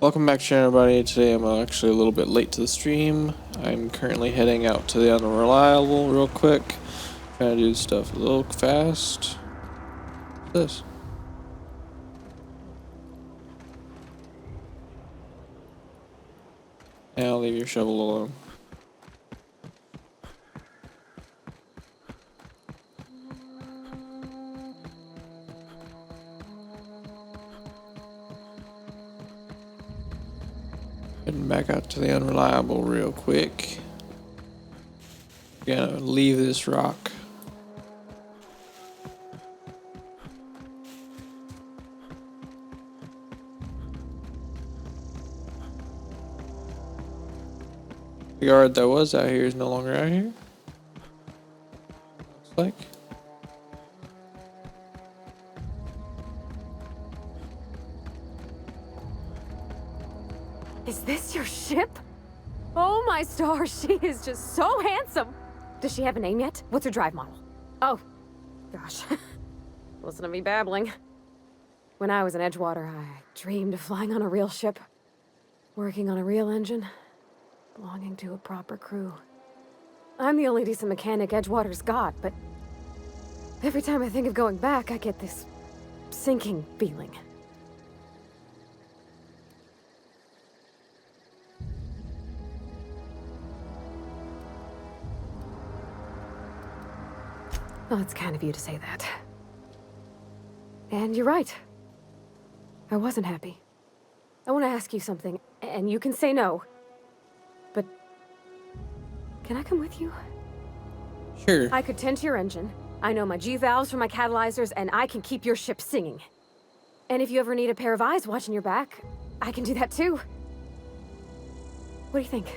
Welcome back, everybody. Today I'm actually a little bit late to the stream. I'm currently heading out to the Unreliable real quick. Trying to do stuff a little fast. What's this? Yeah, I'll leave your shovel alone. Heading back out to the Unreliable real quick. Gonna leave this rock. The guard that was out here is no longer out here. Looks like. Is this your ship? Oh my stars, she is just so handsome. Does she have a name yet? What's her drive model? Oh, gosh. Listen to me babbling. When I was in Edgewater, I dreamed of flying on a real ship, working on a real engine, belonging to a proper crew. I'm the only decent mechanic Edgewater's got, but every time I think of going back, I get this sinking feeling. Well, it's kind of you to say that. And you're right. I wasn't happy. I want to ask you something, and you can say no. But can I come with you? Sure. I could tend to your engine. I know my G-valves for my catalyzers, and I can keep your ship singing. And if you ever need a pair of eyes watching your back, I can do that too. What do you think?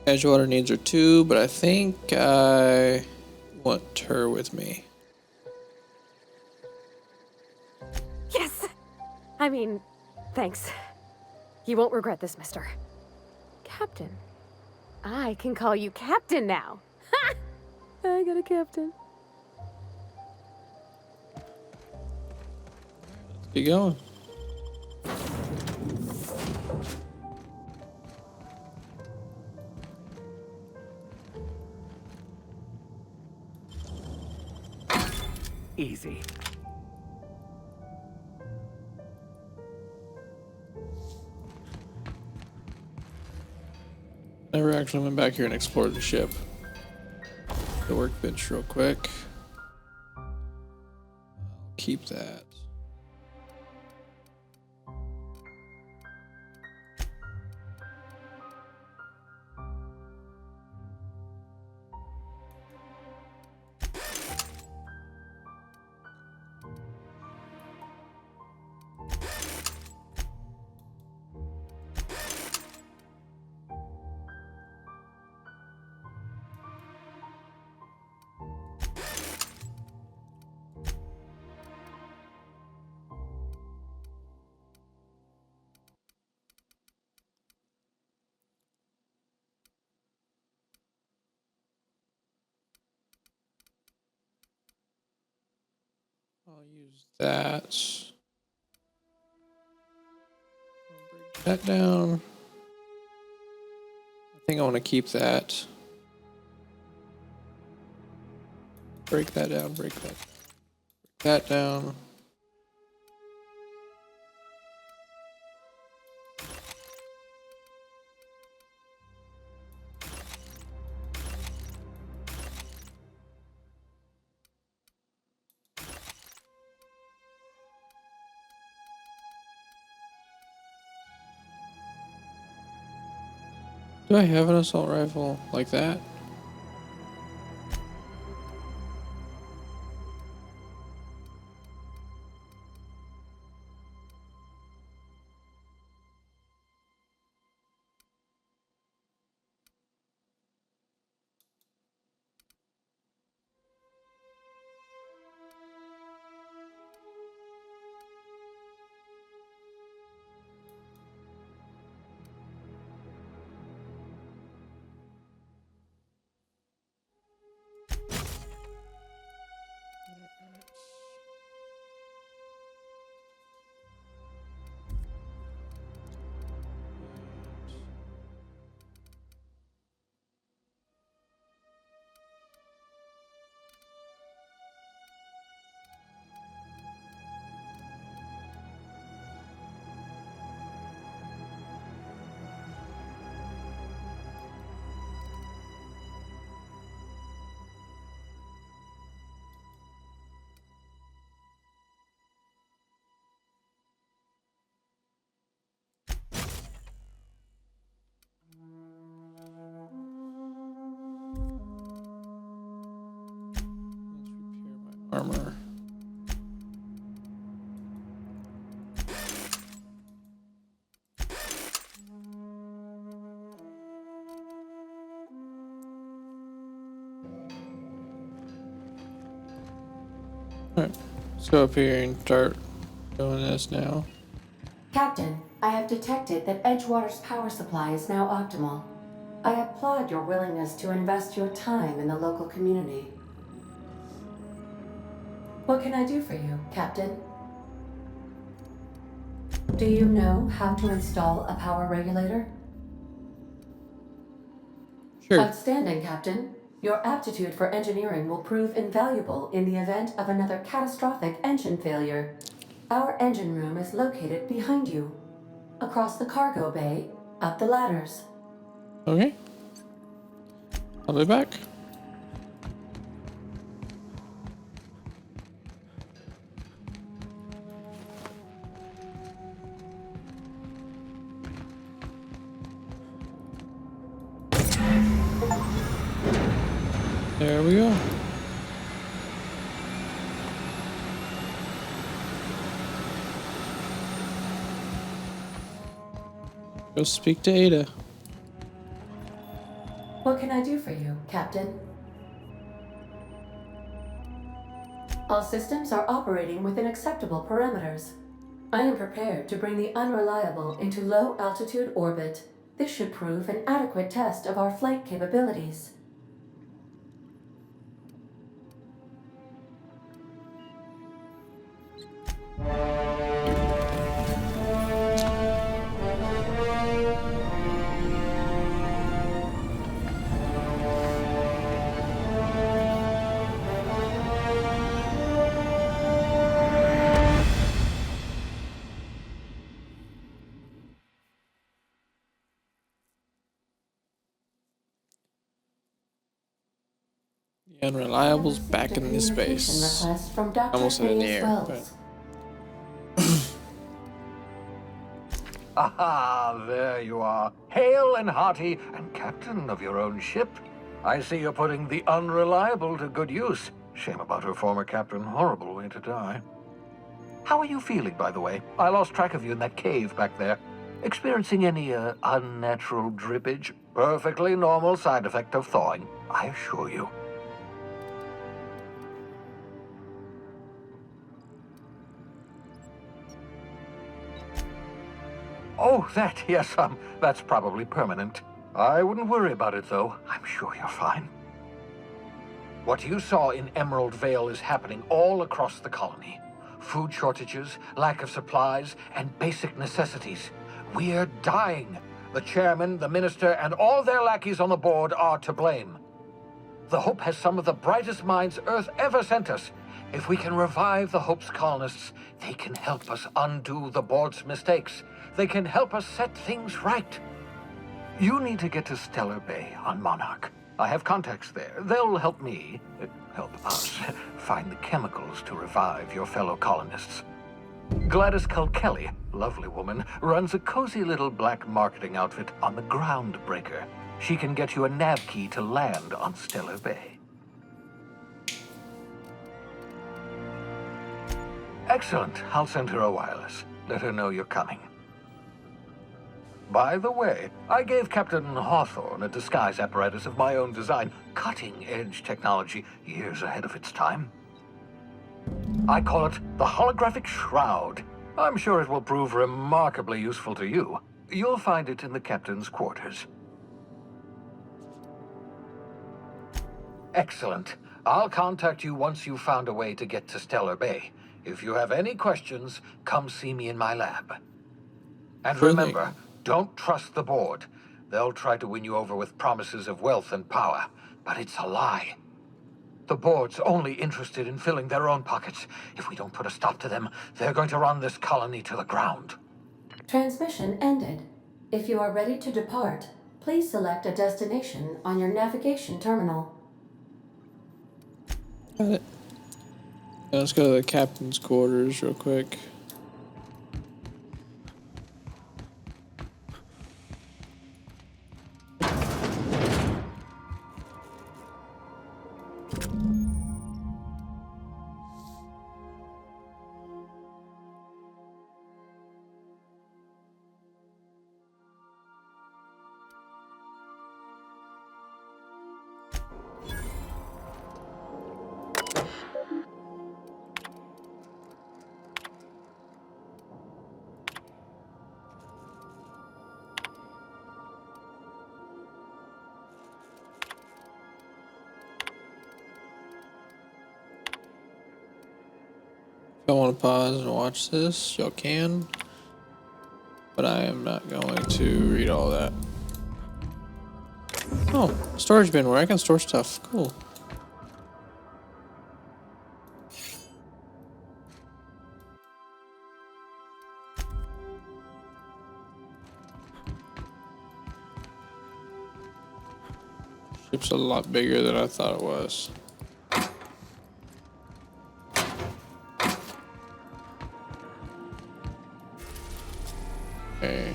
Edgewater needs her too, but I think I want her with me. Yes! I mean, thanks. You won't regret this, mister. Captain. I can call you Captain now. Ha! I got a captain. Keep going. Easy. Never actually went back here and explored the ship. The workbench real quick. Keep that. I'll use that. I'll break that down. I think I want to keep that. Break that down, break that down. Do I have an assault rifle like that? armor. Alright, let's go up here and start doing this now. Captain, I have detected that Edgewater's power supply is now optimal. I applaud your willingness to invest your time in the local community. What can I do for you, Captain? Do you know how to install a power regulator? Sure. Outstanding, Captain. Your aptitude for engineering will prove invaluable in the event of another catastrophic engine failure. Our engine room is located behind you. Across the cargo bay, up the ladders. Okay. I'll be back. There we go. Go speak to Ada. What can I do for you, Captain? All systems are operating within acceptable parameters. I am prepared to bring the Unreliable into low-altitude orbit. This should prove an adequate test of our flight capabilities. The Unreliable's back in the space. Request from Dr. Almost in the Phineas air, Wells. Aha, there you are. Hale and hearty, and captain of your own ship. I see you're putting the Unreliable to good use. Shame about her former captain. Horrible way to die. How are you feeling, by the way? I lost track of you in that cave back there. Experiencing any, unnatural drippage? Perfectly normal side effect of thawing, I assure you. Oh, that, yes, that's probably permanent. I wouldn't worry about it, though. I'm sure you're fine. What you saw in Emerald Vale is happening all across the colony. Food shortages, lack of supplies, and basic necessities. We're dying. The chairman, the minister, and all their lackeys on the board are to blame. The Hope has some of the brightest minds Earth ever sent us. If we can revive the Hope's colonists, they can help us undo the board's mistakes. They can help us set things right. You need to get to Stellar Bay on Monarch. I have contacts there. They'll help me, help us, find the chemicals to revive your fellow colonists. Gladys Kilkelly, lovely woman, runs a cozy little black marketing outfit on the Groundbreaker. She can get you a nav key to land on Stellar Bay. Excellent. I'll send her a wireless. Let her know you're coming. By the way, I gave Captain Hawthorne a disguise apparatus of my own design, cutting-edge technology, years ahead of its time. I call it the Holographic Shroud. I'm sure it will prove remarkably useful to you. You'll find it in the captain's quarters. Excellent. I'll contact you once you've found a way to get to Stellar Bay. If you have any questions, come see me in my lab. And Sure remember, thing. don't trust the board. They'll try to win you over with promises of wealth and power, but it's a lie. The board's only interested in filling their own pockets. If we don't put a stop to them, they're going to run this colony to the ground. Transmission ended. If you are ready to depart, please select a destination on your navigation terminal. Got it. Now let's go to the captain's quarters real quick. I want to pause and watch this, y'all can. But I am not going to read all that. Oh, storage bin where I can store stuff. Cool. Ship's a lot bigger than I thought it was. Okay.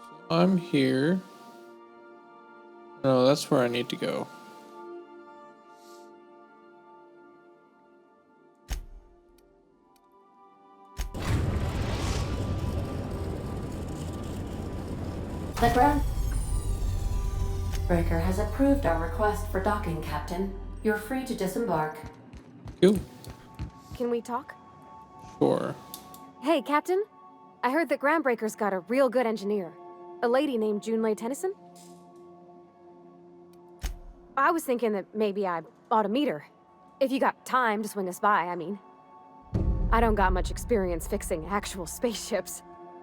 So I'm here. No, that's where I need to go. The ground breaker has approved our request for docking, Captain. You're free to disembark. Cool. Can we talk? Sure. Hey, Captain. I heard that Groundbreaker's got a real good engineer. A lady named Junlei Tennyson. I was thinking that maybe I ought to meet her. If you got time to swing us by, I mean. I don't got much experience fixing actual spaceships.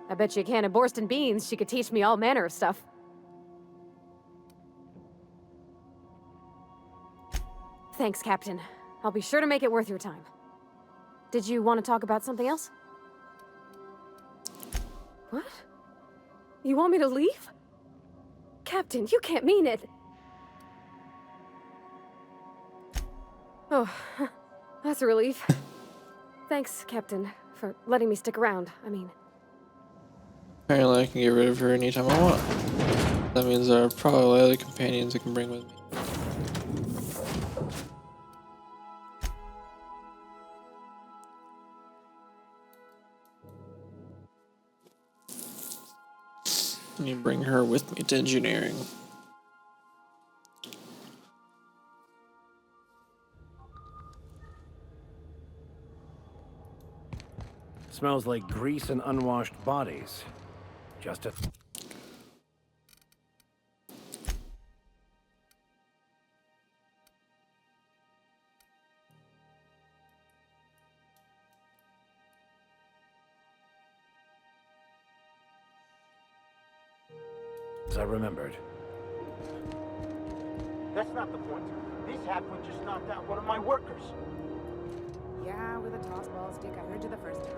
I bet you a can of Borston beans she could teach me all manner of stuff. Thanks, Captain. I'll be sure to make it worth your time. Did you want to talk about something else? What? You want me to leave? Captain, you can't mean it. Oh, that's a relief. Thanks, Captain, for letting me stick around. I mean... Apparently I can get rid of her anytime I want. That means there are probably other companions I can bring with me. I need to bring her with me to engineering. Smells like grease and unwashed bodies. Just a... As I remembered. That's not the point. This halfwit just knocked out one of my workers. Yeah, with a tossball stick. I heard you the first time.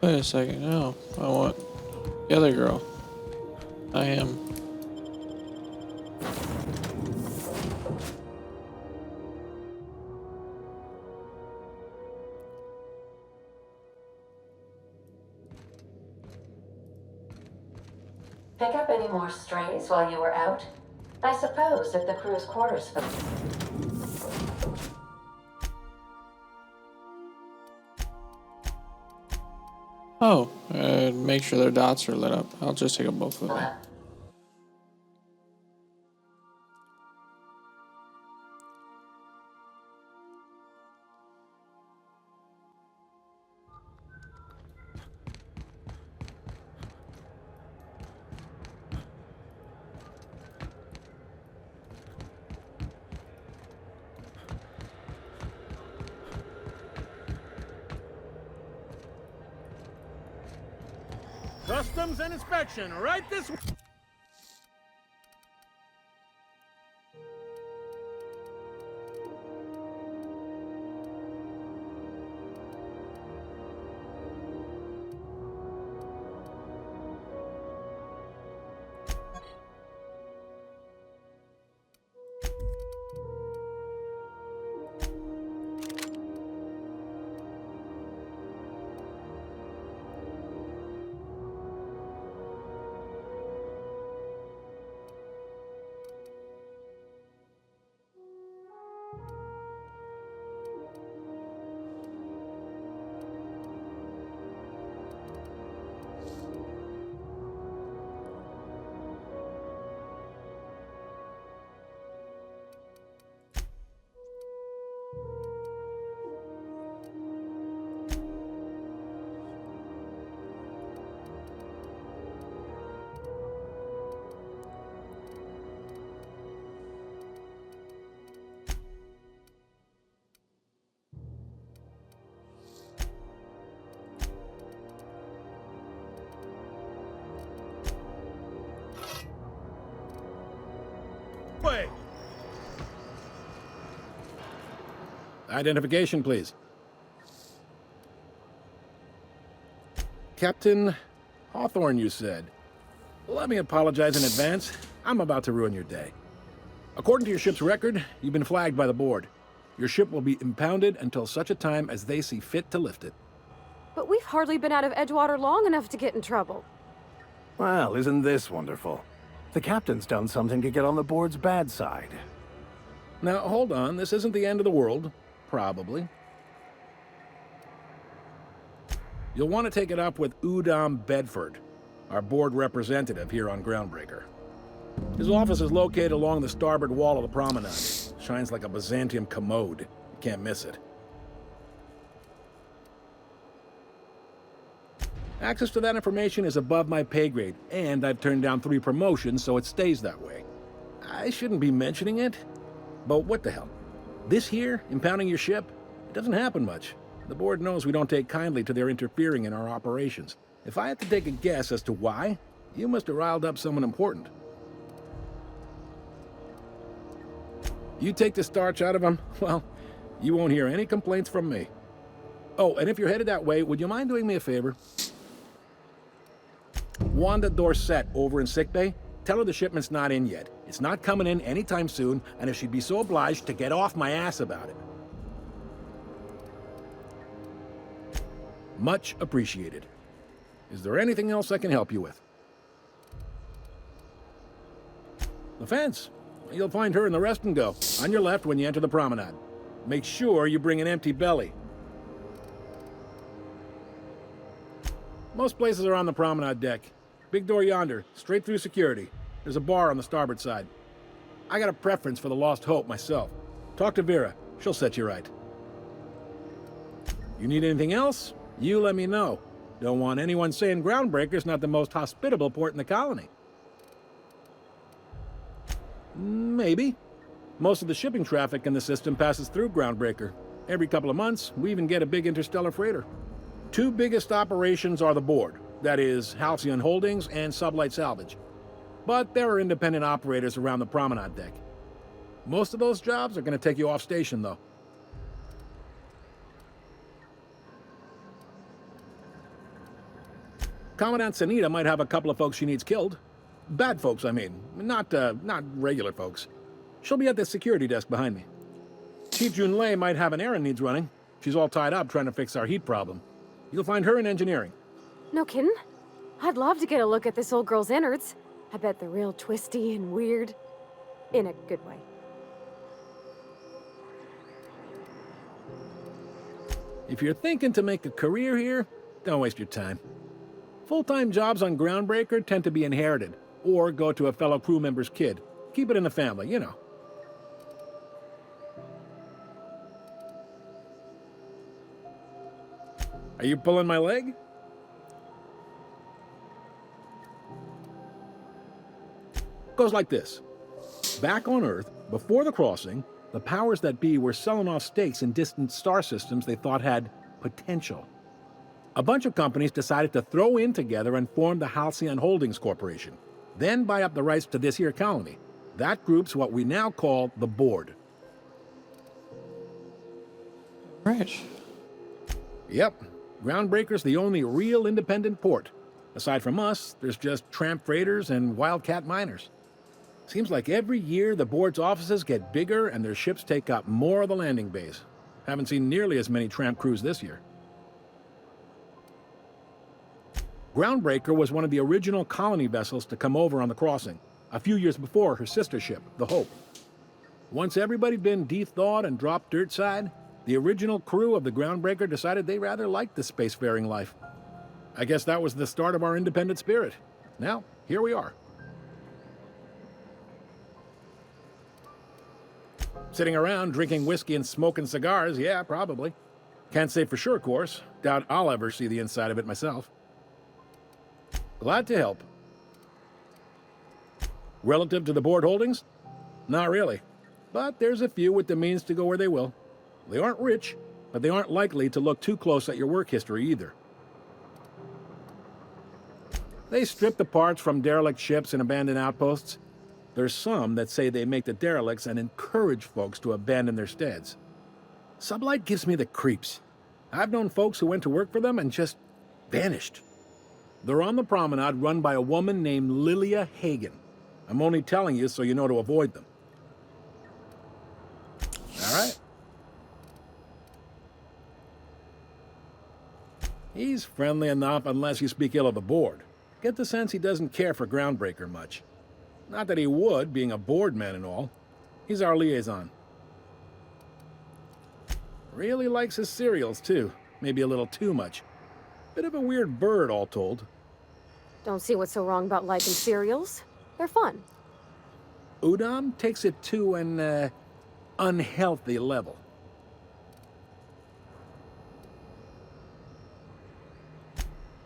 Wait a second, no. I want the other girl. I am. Pick up any more strays while you were out? I suppose if the crew's quarters fell. Oh, make sure their dots are lit up. I'll just take them both with me. Customs and inspection, right this way. Identification, please. Captain Hawthorne, you said. Let me apologize in advance. I'm about to ruin your day. According to your ship's record, you've been flagged by the board. Your ship will be impounded until such a time as they see fit to lift it. But we've hardly been out of Edgewater long enough to get in trouble. Well, isn't this wonderful? The captain's done something to get on the board's bad side. Now, hold on. This isn't the end of the world. Probably. You'll want to take it up with Udom Bedford, our board representative here on Groundbreaker. His office is located along the starboard wall of the promenade. Shines like a Byzantium commode. You can't miss it. Access to that information is above my pay grade, and I've turned down 3 promotions, so it stays that way. I shouldn't be mentioning it, but what the hell? This here, impounding your ship, it doesn't happen much. The board knows we don't take kindly to their interfering in our operations. If I had to take a guess as to why, you must have riled up someone important. You take the starch out of them, well, you won't hear any complaints from me. Oh, and if you're headed that way, would you mind doing me a favor? Wanda Dorset over in sickbay, tell her the shipment's not in yet. It's not coming in anytime soon, and if she'd be so obliged to get off my ass about it. Much appreciated. Is there anything else I can help you with? The fence. You'll find her in the rest and go, on your left when you enter the promenade. Make sure you bring an empty belly. Most places are on the promenade deck. Big door yonder, straight through security. There's a bar on the starboard side. I got a preference for the Lost Hope myself. Talk to Vera. She'll set you right. You need anything else? You let me know. Don't want anyone saying Groundbreaker's not the most hospitable port in the colony. Maybe. Most of the shipping traffic in the system passes through Groundbreaker. Every couple of months, we even get a big interstellar freighter. 2 biggest operations are the board. That is, Halcyon Holdings and Sublight Salvage. But there are independent operators around the promenade deck. Most of those jobs are going to take you off station, though. Commandant Sanita might have a couple of folks she needs killed. Bad folks, I mean. Not regular folks. She'll be at the security desk behind me. Chief Junlei might have an errand needs running. She's all tied up trying to fix our heat problem. You'll find her in engineering. No kidding? I'd love to get a look at this old girl's innards. I bet they're real twisty and weird. In a good way. If you're thinking to make a career here, don't waste your time. Full-time jobs on Groundbreaker tend to be inherited, or go to a fellow crew member's kid. Keep it in the family, you know. Are you pulling my leg? Goes like this. Back on Earth, before the crossing, the powers that be were selling off stakes in distant star systems they thought had potential. A bunch of companies decided to throw in together and form the Halcyon Holdings Corporation, then buy up the rights to this here colony. That group's what we now call the Board. Right. Yep. Groundbreaker's the only real independent port. Aside from us, there's just tramp freighters and wildcat miners. Seems like every year the board's offices get bigger and their ships take up more of the landing bays. Haven't seen nearly as many tramp crews this year. Groundbreaker was one of the original colony vessels to come over on the crossing, a few years before her sister ship, the Hope. Once everybody'd been de-thawed and dropped dirt side, the original crew of the Groundbreaker decided they rather liked the spacefaring life. I guess that was the start of our independent spirit. Now, here we are. Sitting around drinking whiskey and smoking cigars, yeah, probably. Can't say for sure, of course. Doubt I'll ever see the inside of it myself. Glad to help. Relative to the board holdings? Not really. But there's a few with the means to go where they will. They aren't rich, but they aren't likely to look too close at your work history either. They strip the parts from derelict ships and abandoned outposts. There's some that say they make the derelicts and encourage folks to abandon their steads. Sublight gives me the creeps. I've known folks who went to work for them and just vanished. They're on the promenade run by a woman named Lilia Hagen. I'm only telling you so you know to avoid them. All right? He's friendly enough unless you speak ill of the board. Get the sense he doesn't care for Groundbreaker much. Not that he would, being a board man and all. He's our liaison. Really likes his cereals, too. Maybe a little too much. Bit of a weird bird, all told. Don't see what's so wrong about liking cereals. They're fun. Udam takes it to an, unhealthy level.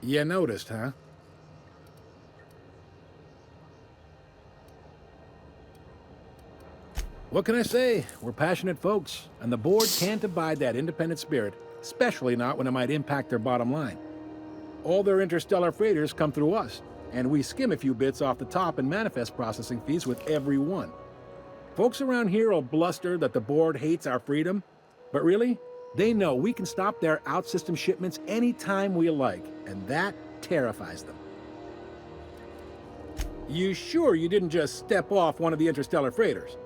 You noticed, huh? What can I say? We're passionate folks, and the board can't abide that independent spirit, especially not when it might impact their bottom line. All their interstellar freighters come through us, and we skim a few bits off the top in manifest processing fees with every one. Folks around here will bluster that the board hates our freedom, but really, they know we can stop their out-system shipments anytime we like, and that terrifies them. You sure you didn't just step off one of the interstellar freighters?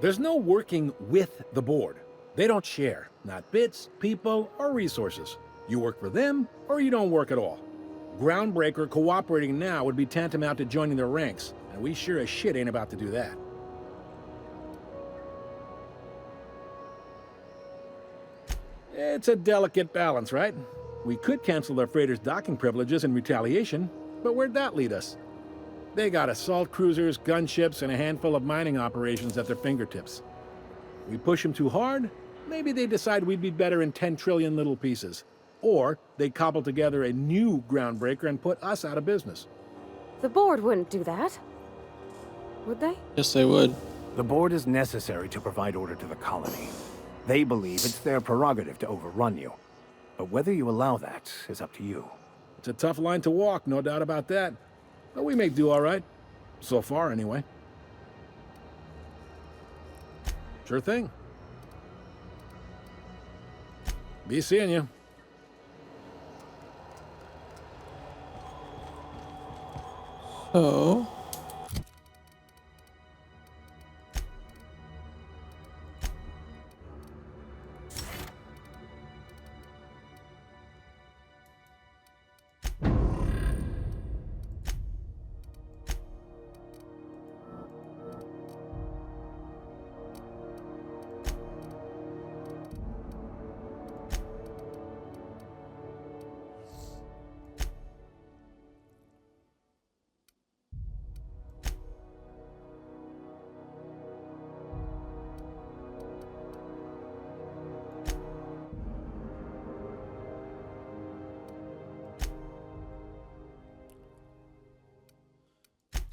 There's no working with the board. They don't share, not bits, people, or resources. You work for them, or you don't work at all. Groundbreaker cooperating now would be tantamount to joining their ranks, and we sure as shit ain't about to do that. It's a delicate balance, right? We could cancel their freighters' docking privileges in retaliation, but where'd that lead us? They got assault cruisers, gunships, and a handful of mining operations at their fingertips. We push them too hard, maybe they decide we'd be better in 10 trillion little pieces. Or they cobble together a new Groundbreaker and put us out of business. The board wouldn't do that. Would they? Yes, they would. The board is necessary to provide order to the colony. They believe it's their prerogative to overrun you. But whether you allow that is up to you. It's a tough line to walk, no doubt about that. But we make do all right. So far, anyway. Sure thing. Be seeing you. So...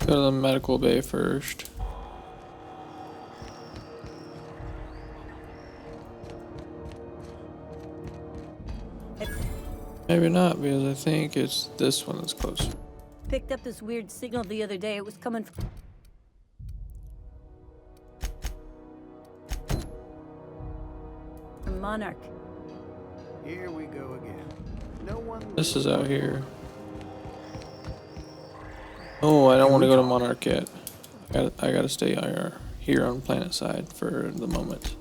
Go to the medical bay first. Maybe not, because I think it's this one that's closer. Picked up this weird signal the other day. It was coming from Monarch. Here we go again. No one. This is out here. Oh, I don't want to go to Monarch yet. I gotta stay here on planet side for the moment.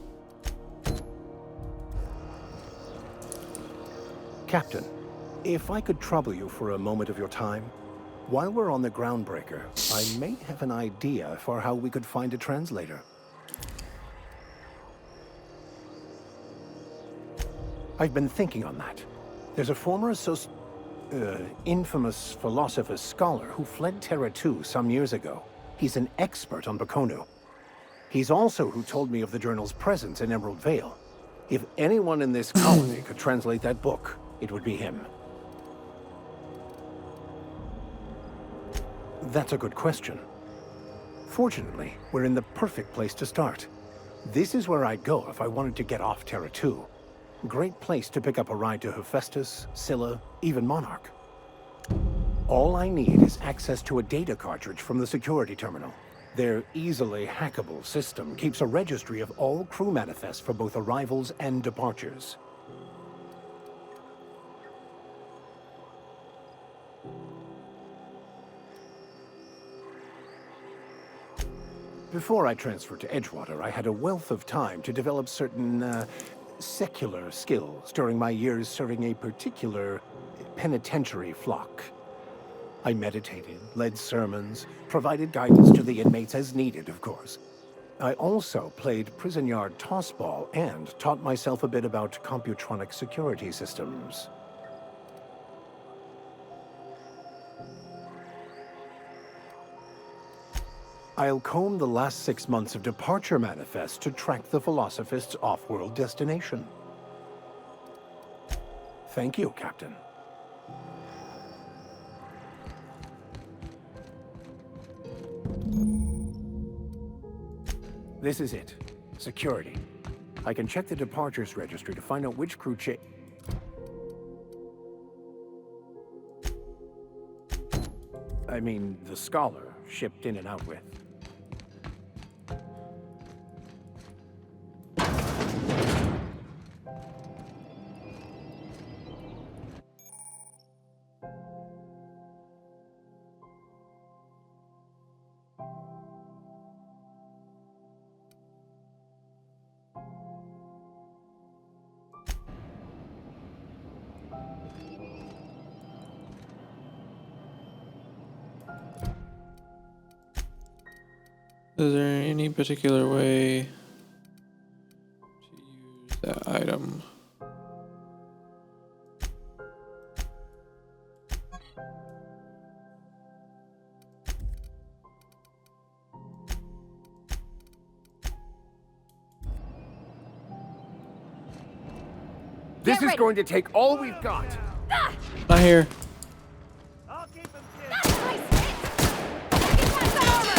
Captain, if I could trouble you for a moment of your time, while we're on the Groundbreaker, I may have an idea for how we could find a translator. I've been thinking on that. There's a former infamous philosopher scholar who fled Terra 2 some years ago. He's an expert on Bakonu. He's also who told me of the journal's presence in Emerald Vale. If anyone in this colony could translate that book, it would be him. That's a good question. Fortunately, we're in the perfect place to start. This is where I'd go if I wanted to get off Terra 2. Great place to pick up a ride to Hephaestus, Scylla, even Monarch. All I need is access to a data cartridge from the security terminal. Their easily hackable system keeps a registry of all crew manifests for both arrivals and departures. Before I transferred to Edgewater, I had a wealth of time to develop certain, secular skills during my years serving a particular penitentiary flock. I meditated, led sermons, provided guidance to the inmates as needed, of course. I also played prison yard tossball and taught myself a bit about computronic security systems. I'll comb the last 6 months of departure manifest to track the Philosophist's off-world destination. Thank you, Captain. This is it. Security. I can check the departures registry to find out which crew I mean, the Scholar shipped in and out with. Is there any particular way to use that item? This is going to take all we've got. Not here. I'll keep him kid. That's my spit! Get that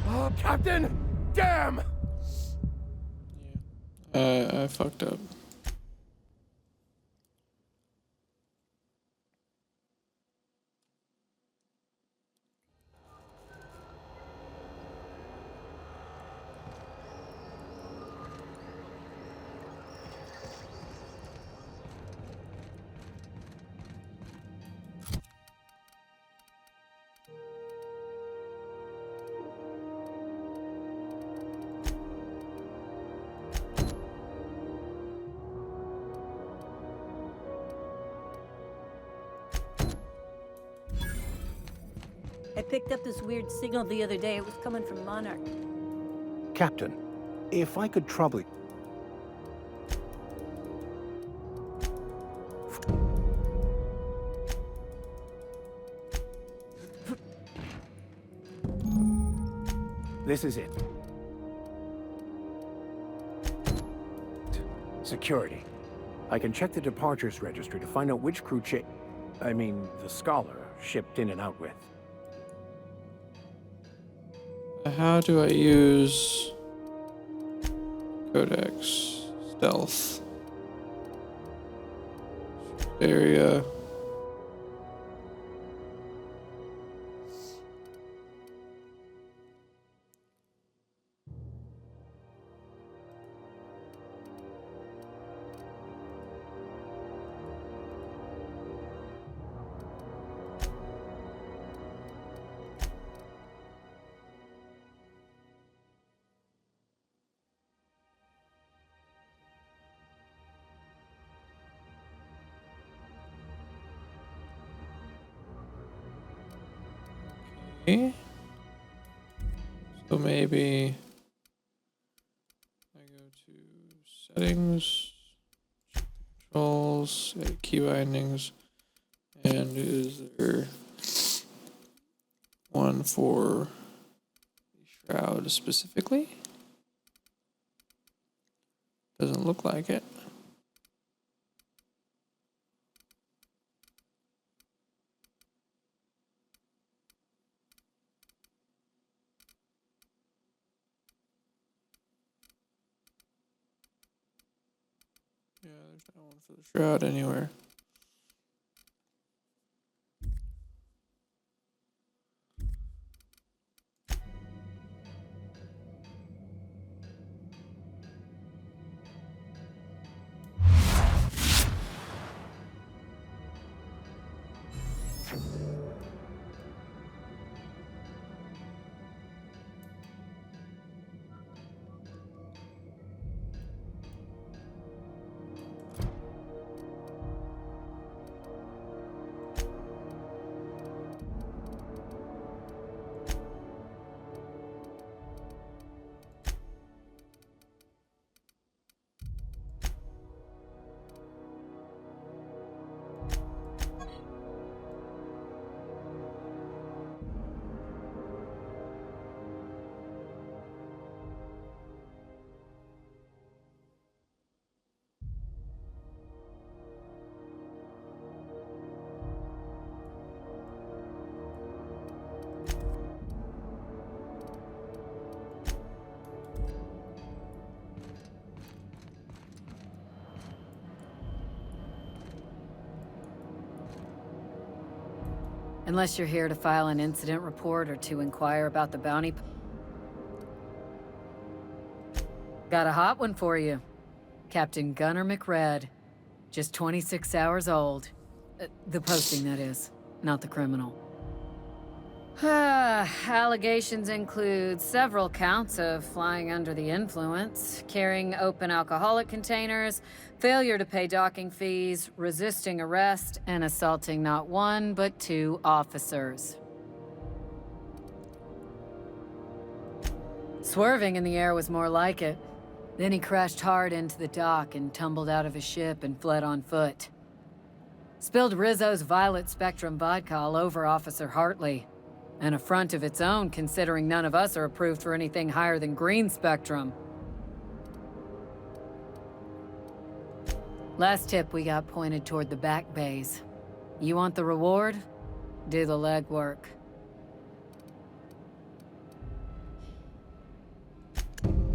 Oh, Captain! Damn! I fucked up. I picked up this weird signal the other day. It was coming from Monarch. Captain, if I could trouble you. This is it. Security. I can check the departures registry to find out which crew the Scholar shipped in and out with. How do I use Codex Stealth area? Okay. So maybe I go to settings, controls, edit key bindings, and is there one for the shroud specifically? Doesn't look like it. Yeah, there's no one for the shroud anywhere. Unless you're here to file an incident report or to inquire about the bounty. Got a hot one for you. Captain Gunnar McRed. Just 26 hours old. The posting, that is, not the criminal. Allegations include several counts of flying under the influence, carrying open alcoholic containers, failure to pay docking fees, resisting arrest, and assaulting not one, but 2 officers. Swerving in the air was more like it. Then he crashed hard into the dock and tumbled out of his ship and fled on foot. Spilled Rizzo's Violet Spectrum vodka all over Officer Hartley. An affront of its own, considering none of us are approved for anything higher than green spectrum. Last tip we got pointed toward the back bays. You want the reward? Do the legwork.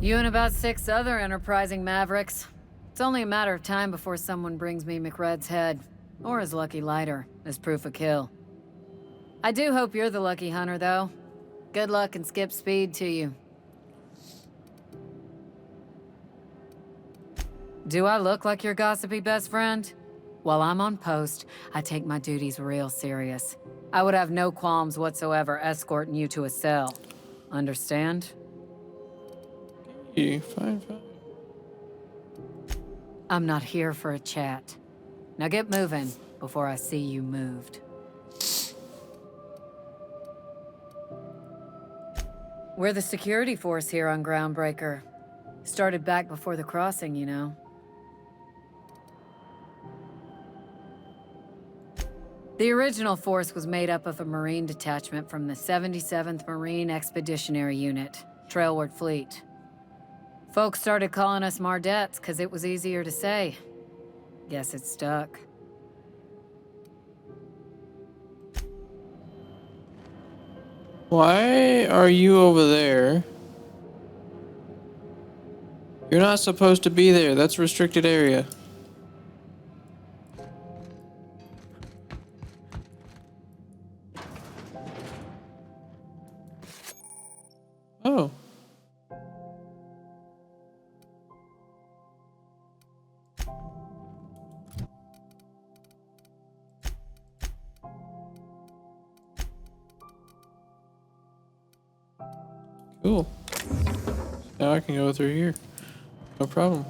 You and about 6 other enterprising mavericks. It's only a matter of time before someone brings me McRed's head, or his lucky lighter, as proof of kill. I do hope you're the lucky hunter, though. Good luck and skip speed to you. Do I look like your gossipy best friend? While I'm on post, I take my duties real serious. I would have no qualms whatsoever escorting you to a cell. Understand? Fine. I'm not here for a chat. Now get moving before I see you moved. We're the security force here on Groundbreaker. Started back before the crossing, you know. The original force was made up of a Marine detachment from the 77th Marine Expeditionary Unit, Trailward Fleet. Folks started calling us Mardettes because it was easier to say. Guess it stuck. Why are you over there? You're not supposed to be there. That's restricted area. Oh. Cool. Now I can go through here. No problem.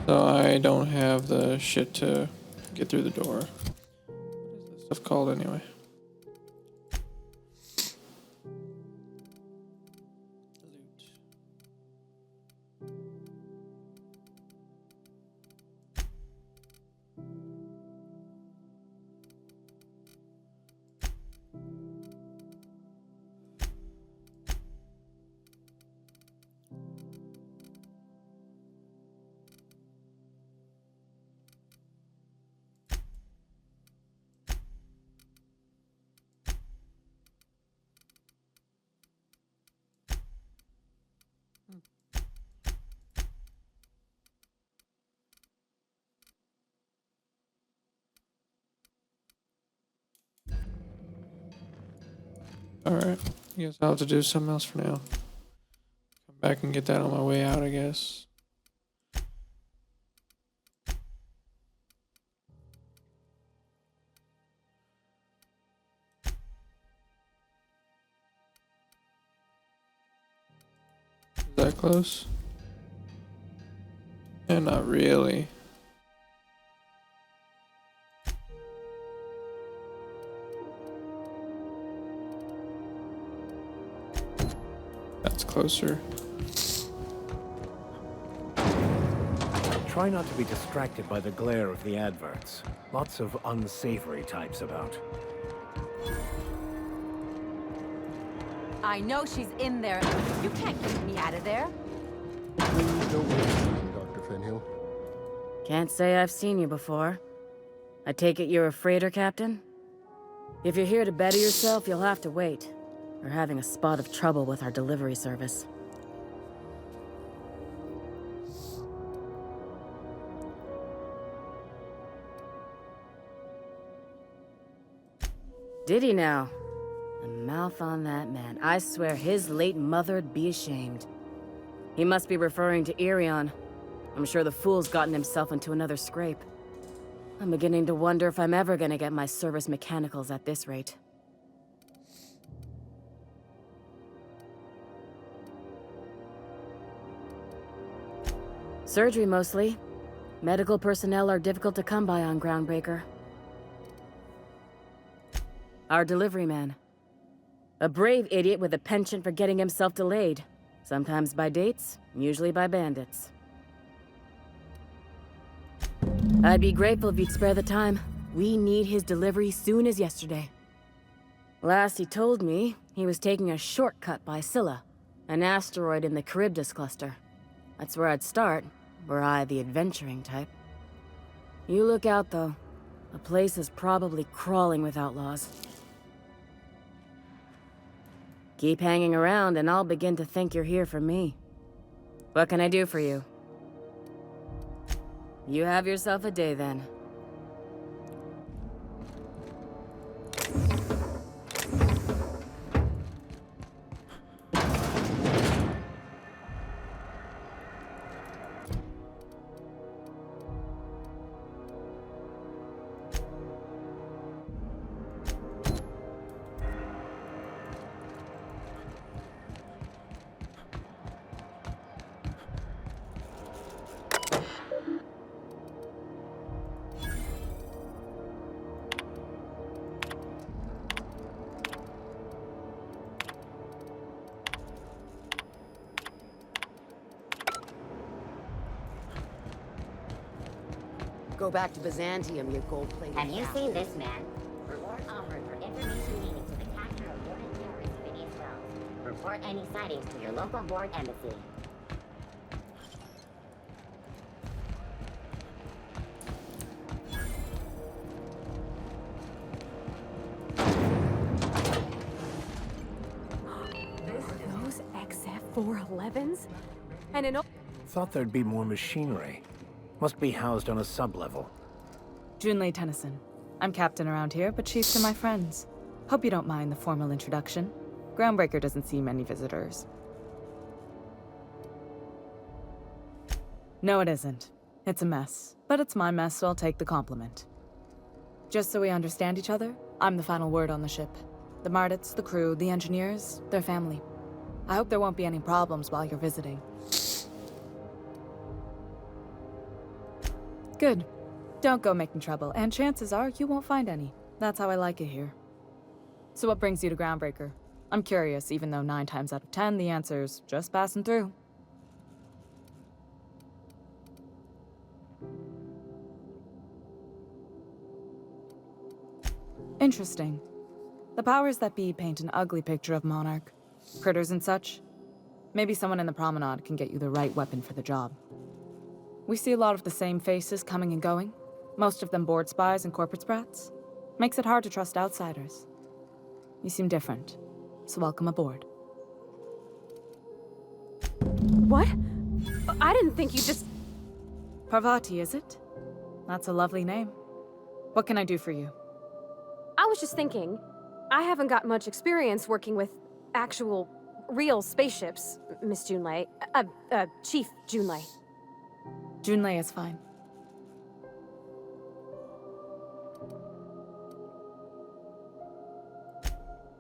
So I don't have the shit to get through the door. What is this stuff called anyway? Alright, I guess I'll have to do something else for now. Come back and get that on my way out, I guess. Is that close? And not really. That's closer. Try not to be distracted by the glare of the adverts. Lots of unsavory types about. I know she's in there. You can't keep me out of there. Please don't waste time, Dr. Fenhill. Can't say I've seen you before. I take it you're a freighter captain? If you're here to better yourself, you'll have to wait. We're having a spot of trouble with our delivery service. Did he now? The mouth on that man. I swear his late mother'd be ashamed. He must be referring to Irion. I'm sure the fool's gotten himself into another scrape. I'm beginning to wonder if I'm ever gonna get my service mechanicals at this rate. Surgery, mostly. Medical personnel are difficult to come by on Groundbreaker. Our delivery man. A brave idiot with a penchant for getting himself delayed. Sometimes by dates, usually by bandits. I'd be grateful if you'd spare the time. We need his delivery soon as yesterday. Last he told me, he was taking a shortcut by Scylla, an asteroid in the Charybdis cluster. That's where I'd start, were I the adventuring type. You look out, though. The place is probably crawling with outlaws. Keep hanging around, and I'll begin to think you're here for me. What can I do for you? You have yourself a day, then. Go back to Byzantium, you gold-plated. Have you seen this man? Reward offered for information leading to the capture of foreign terrorists in East Rome. Report any sightings to your local board embassy. Those XF-411s? And an Thought there'd be more machinery. Must be housed on a sub-level. Junlei Tennyson. I'm captain around here, but chiefs are my friends. Hope you don't mind the formal introduction. Groundbreaker doesn't see many visitors. No, it isn't. It's a mess. But it's my mess, so I'll take the compliment. Just so we understand each other, I'm the final word on the ship. The Mardits, the crew, the engineers, their family. I hope there won't be any problems while you're visiting. Good. Don't go making trouble, and chances are you won't find any. That's how I like it here. So what brings you to Groundbreaker? I'm curious, even though 9 times out of 10 the answer's just passing through. Interesting. The powers that be paint an ugly picture of Monarch. Critters and such. Maybe someone in the promenade can get you the right weapon for the job. We see a lot of the same faces coming and going. Most of them board spies and corporate sprats. Makes it hard to trust outsiders. You seem different, so welcome aboard. What? I didn't think you just... Parvati, is it? That's a lovely name. What can I do for you? I was just thinking, I haven't got much experience working with actual, real spaceships, Miss Junlei. Chief Junlei. Junlei is fine.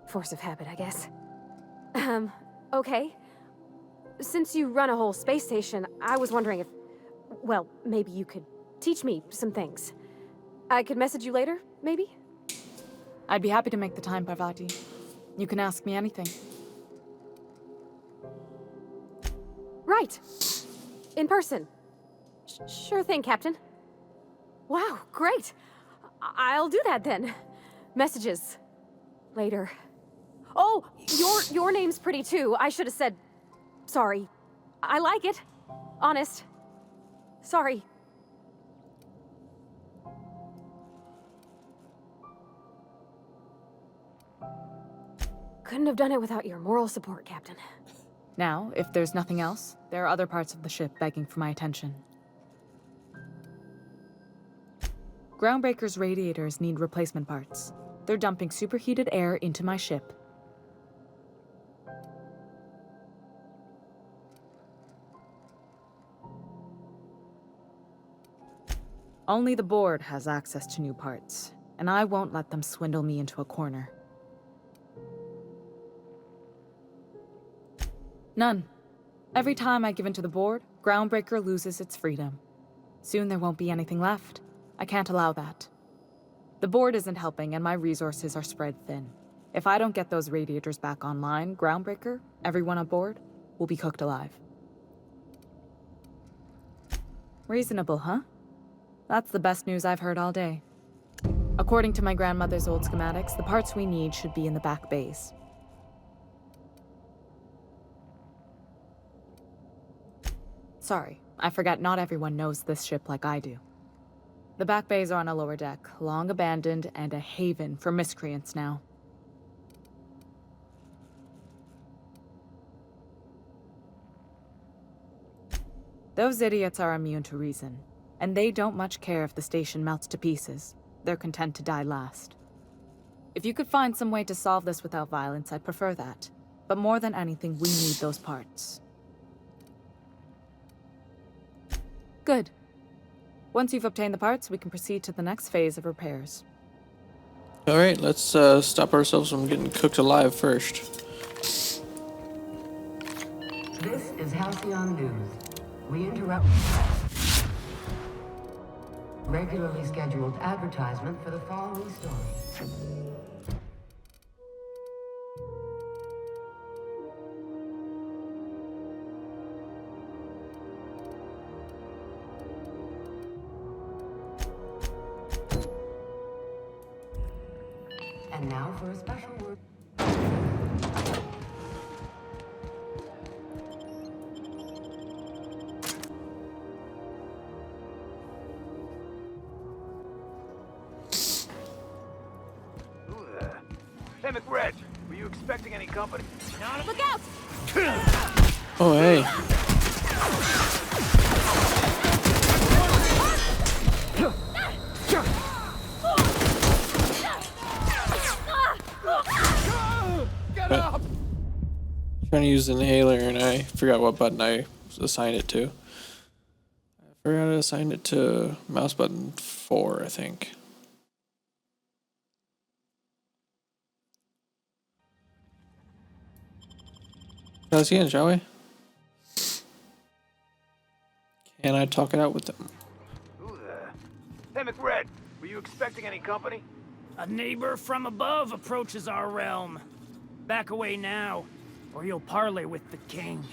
Force of habit, I guess. Okay. Since you run a whole space station, I was wondering if... Well, maybe you could teach me some things. I could message you later, maybe? I'd be happy to make the time, Parvati. You can ask me anything. Right. In person. Sure thing, Captain. Wow, great. I'll do that then. Messages. Later. Oh, your name's pretty too. I should have said... Sorry. I like it. Honest. Sorry. Couldn't have done it without your moral support, Captain. Now, if there's nothing else, there are other parts of the ship begging for my attention. Groundbreaker's radiators need replacement parts. They're dumping superheated air into my ship. Only the board has access to new parts, and I won't let them swindle me into a corner. None. Every time I give in to the board, Groundbreaker loses its freedom. Soon there won't be anything left. I can't allow that. The board isn't helping, and my resources are spread thin. If I don't get those radiators back online, Groundbreaker, everyone aboard, will be cooked alive. Reasonable, huh? That's the best news I've heard all day. According to my grandmother's old schematics, the parts we need should be in the back bays. Sorry, I forgot not everyone knows this ship like I do. The back bays are on a lower deck, long abandoned and a haven for miscreants now. Those idiots are immune to reason, and they don't much care if the station melts to pieces. They're content to die last. If you could find some way to solve this without violence, I'd prefer that. But more than anything, we need those parts. Good. Once you've obtained the parts, we can proceed to the next phase of repairs. Alright, let's stop ourselves from getting cooked alive first. This is Halcyon News. We interrupt regularly scheduled advertisement for the following story. And now for a special word. Hey, McRed, were you expecting any company? Look out! Oh, hey. Get up! Trying to use the inhaler and I forgot what button I assigned it to. I forgot to assign it to mouse button 4, I think. Let's get in, shall we? Can I talk it out with them? Who the? Hey, McRed, were you expecting any company? A neighbor from above approaches our realm. Back away now, or you'll parley with the king.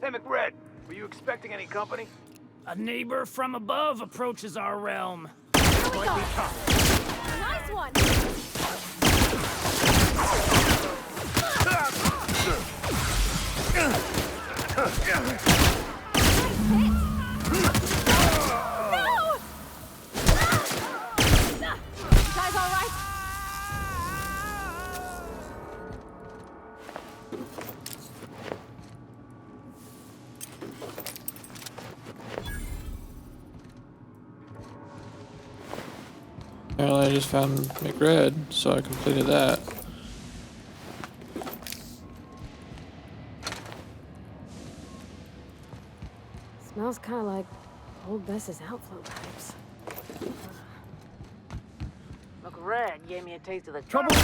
Hey, McRed, were you expecting any company? A neighbor from above approaches our realm. Nice one! No! You guys all right? Apparently I just found McRed, so I completed that. Smells kind of like old Bess's outflow pipes. Look, Red gave me a taste of the Trouble!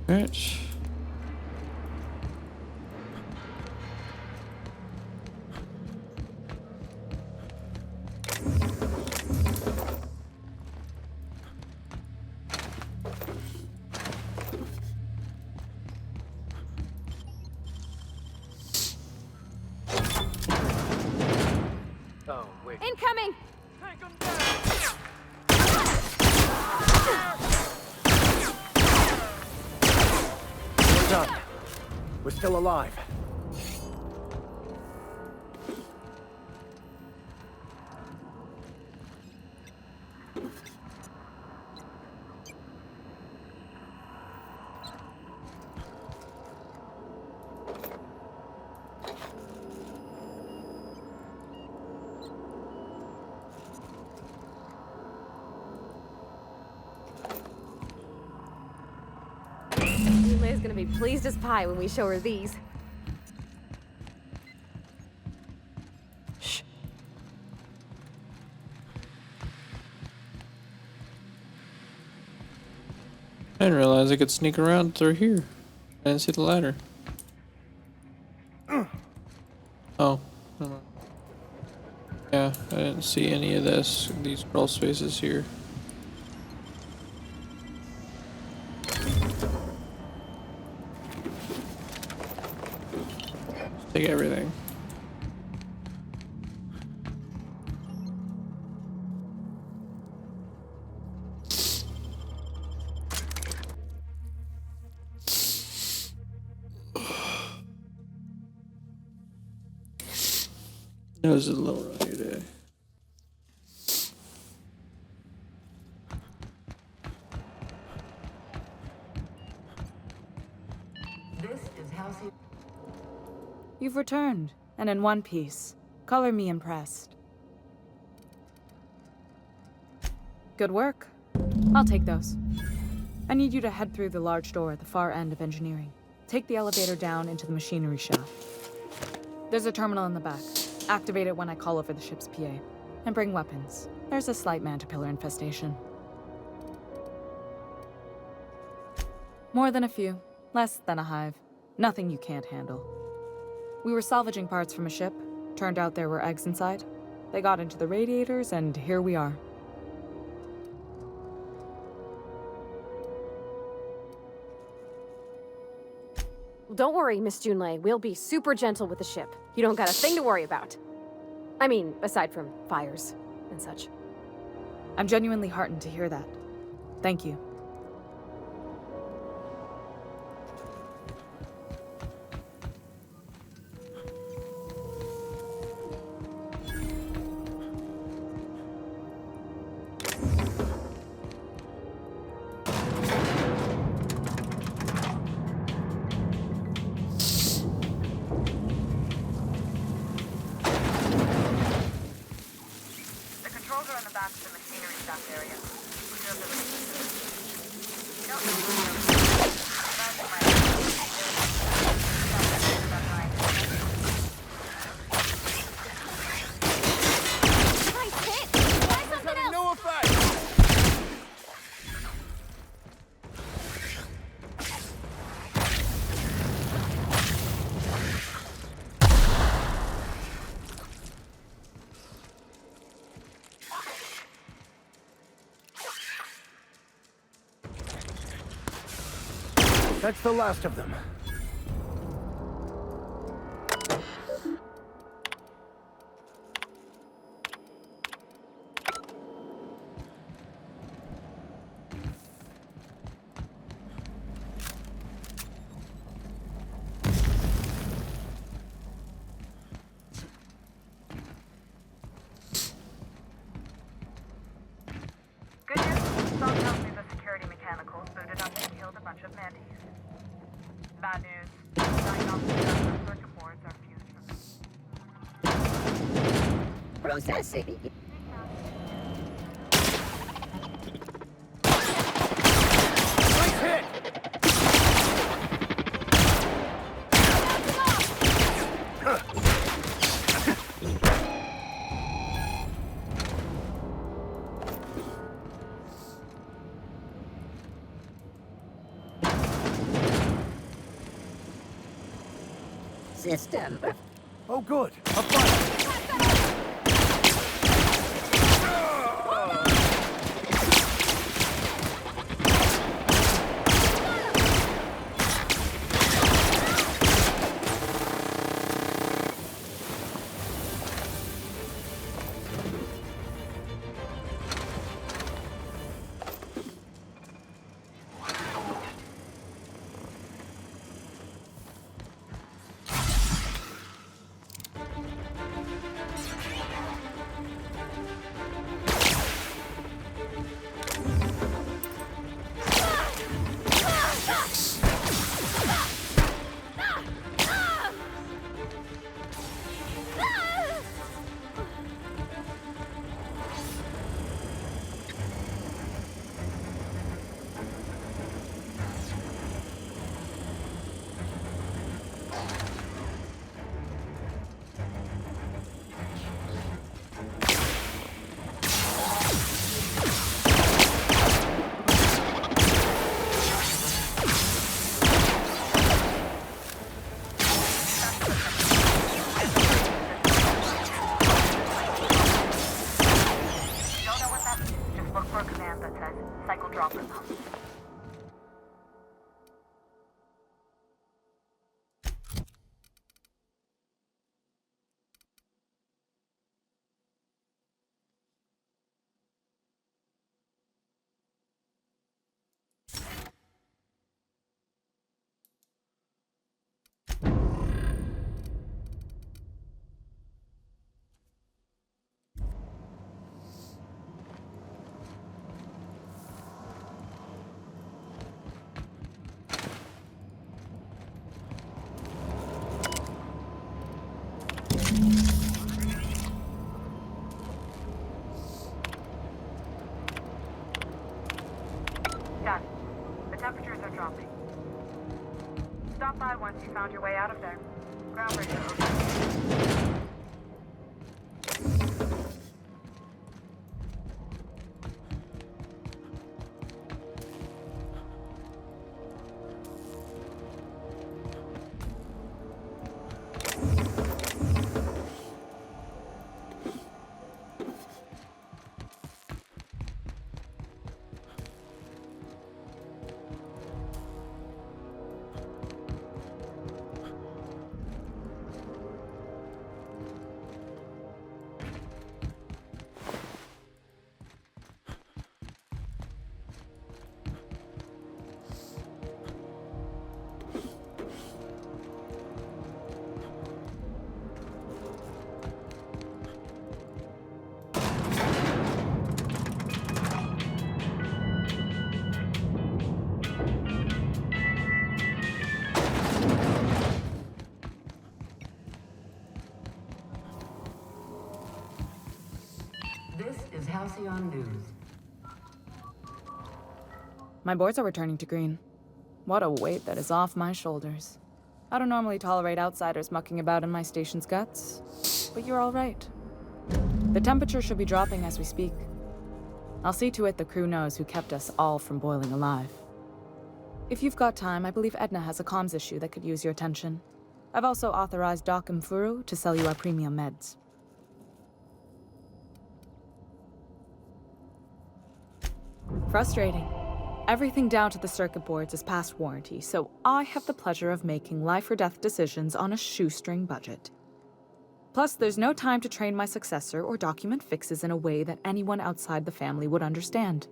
Right. Oh, wait. Incoming! We're done. We're still alive. Yule's gonna be pleased as pie when we show her these. Shh. I didn't realize I could sneak around through here. I didn't see the ladder. Oh. Never mind. Yeah, I didn't see any of these crawl spaces here. Take everything. Nose is a little runny today. This is Halcyon. You've returned, and in one piece. Color me impressed. Good work. I'll take those. I need you to head through the large door at the far end of engineering. Take the elevator down into the machinery shaft. There's a terminal in the back. Activate it when I call over the ship's PA. And bring weapons. There's a slight Mantipillar infestation. More than a few. Less than a hive. Nothing you can't handle. We were salvaging parts from a ship. Turned out there were eggs inside. They got into the radiators, and here we are. Don't worry, Miss Junlei. We'll be super gentle with the ship. You don't got a thing to worry about. I mean, aside from fires and such. I'm genuinely heartened to hear that. Thank you. The controls are in the back of the machinery shop area. Reserve the room. You don't need to know. That's Nice hit! Try something else! No effect! That's the last of them. good news. Some tells me the security mechanicals booted up and killed a bunch of mantis. Bad news. Diagnostic circuit boards are fused from Processing. Nice hit! System. Oh, good. A fight. Don't know what that means. Just look for a command that says cycle dropper pump. Done. The temperatures are dropping. Stop by once you found your way out of there. Ground bridge are open. Halcyon News. My boards are returning to green. What a weight that is off my shoulders. I don't normally tolerate outsiders mucking about in my station's guts, but you're all right. The temperature should be dropping as we speak. I'll see to it the crew knows who kept us all from boiling alive. If you've got time, I believe Edna has a comms issue that could use your attention. I've also authorized Doc and Furu to sell you our premium meds. Frustrating. Everything down to the circuit boards is past warranty, so I have the pleasure of making life or death decisions on a shoestring budget. Plus, there's no time to train my successor or document fixes in a way that anyone outside the family would understand.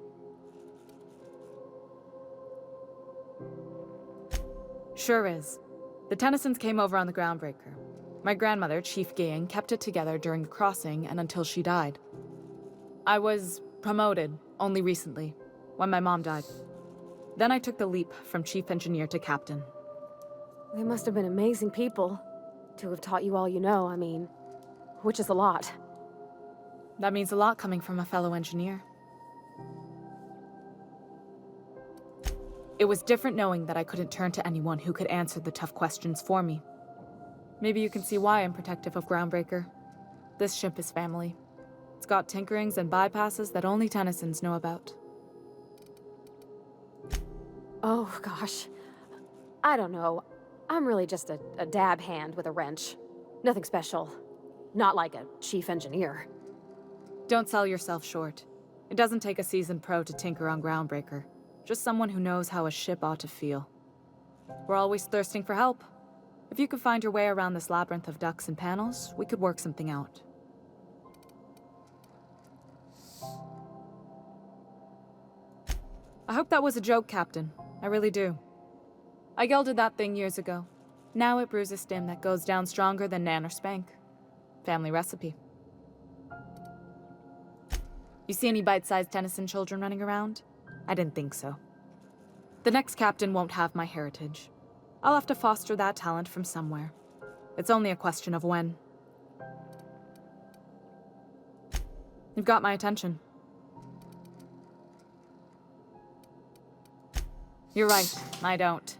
Sure is. The Tennysons came over on the Groundbreaker. My grandmother, Chief Gaying, kept it together during the crossing and until she died. I was promoted only recently, when my mom died. Then I took the leap from chief engineer to captain. They must have been amazing people to have taught you all you know, I mean, which is a lot. That means a lot coming from a fellow engineer. It was different knowing that I couldn't turn to anyone who could answer the tough questions for me. Maybe you can see why I'm protective of Groundbreaker. This ship is family. It's got tinkerings and bypasses that only Tennysons know about. Oh, gosh. I don't know. I'm really just a dab hand with a wrench. Nothing special. Not like a chief engineer. Don't sell yourself short. It doesn't take a seasoned pro to tinker on Groundbreaker. Just someone who knows how a ship ought to feel. We're always thirsting for help. If you could find your way around this labyrinth of ducts and panels, we could work something out. I hope that was a joke, Captain. I really do. I gelded that thing years ago. Now it brews a stim that goes down stronger than Nan or Spank. Family recipe. You see any bite-sized Tennyson children running around? I didn't think so. The next captain won't have my heritage. I'll have to foster that talent from somewhere. It's only a question of when. You've got my attention. You're right, I don't.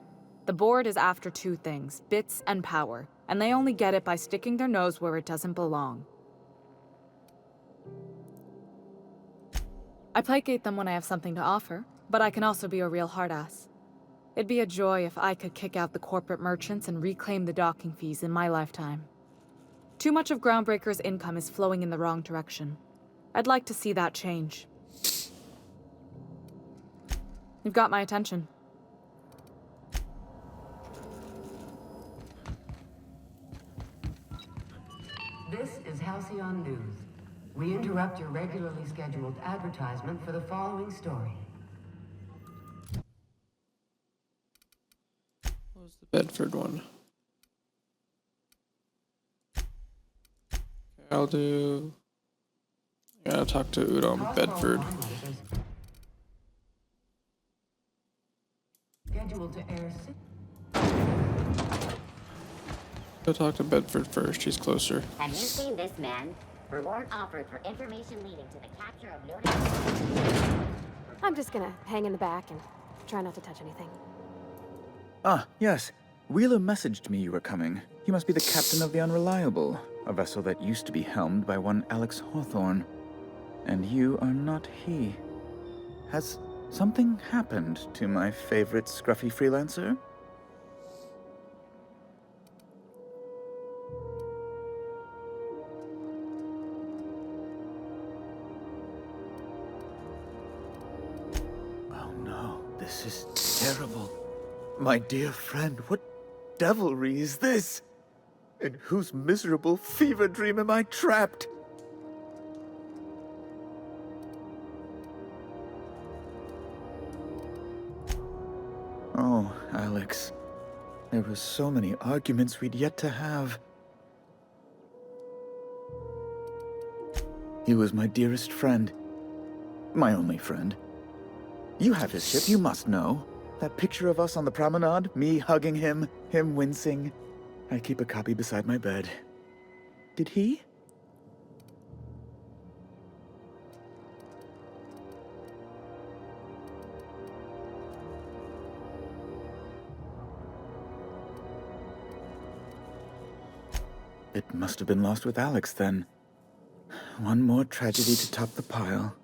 The board is after two things, bits and power, and they only get it by sticking their nose where it doesn't belong. I placate them when I have something to offer, but I can also be a real hard-ass. It'd be a joy if I could kick out the corporate merchants and reclaim the docking fees in my lifetime. Too much of Groundbreaker's income is flowing in the wrong direction. I'd like to see that change. You've got my attention. This is Halcyon News. We interrupt your regularly scheduled advertisement for the following story. What was the Bedford one? Okay, I'll do... I gotta talk to Udom Bedford. Scheduled to air Go talk to Bedford first, she's closer. Have you seen this man? Reward offered for information leading to the capture of noted... I'm just gonna hang in the back and try not to touch anything. Ah, yes. Wheeler messaged me you were coming. He must be the captain of the Unreliable, a vessel that used to be helmed by one Alex Hawthorne. And you are not he. Has something happened to my favorite scruffy freelancer? Oh no, this is terrible. My dear friend, what devilry is this? In whose miserable fever dream am I trapped? Oh, Alex. There were so many arguments we'd yet to have. He was my dearest friend. My only friend. You have his ship, you must know. That picture of us on the promenade, me hugging him, him wincing. I keep a copy beside my bed. Did he? It must have been lost with Alex then. One more tragedy to top the pile.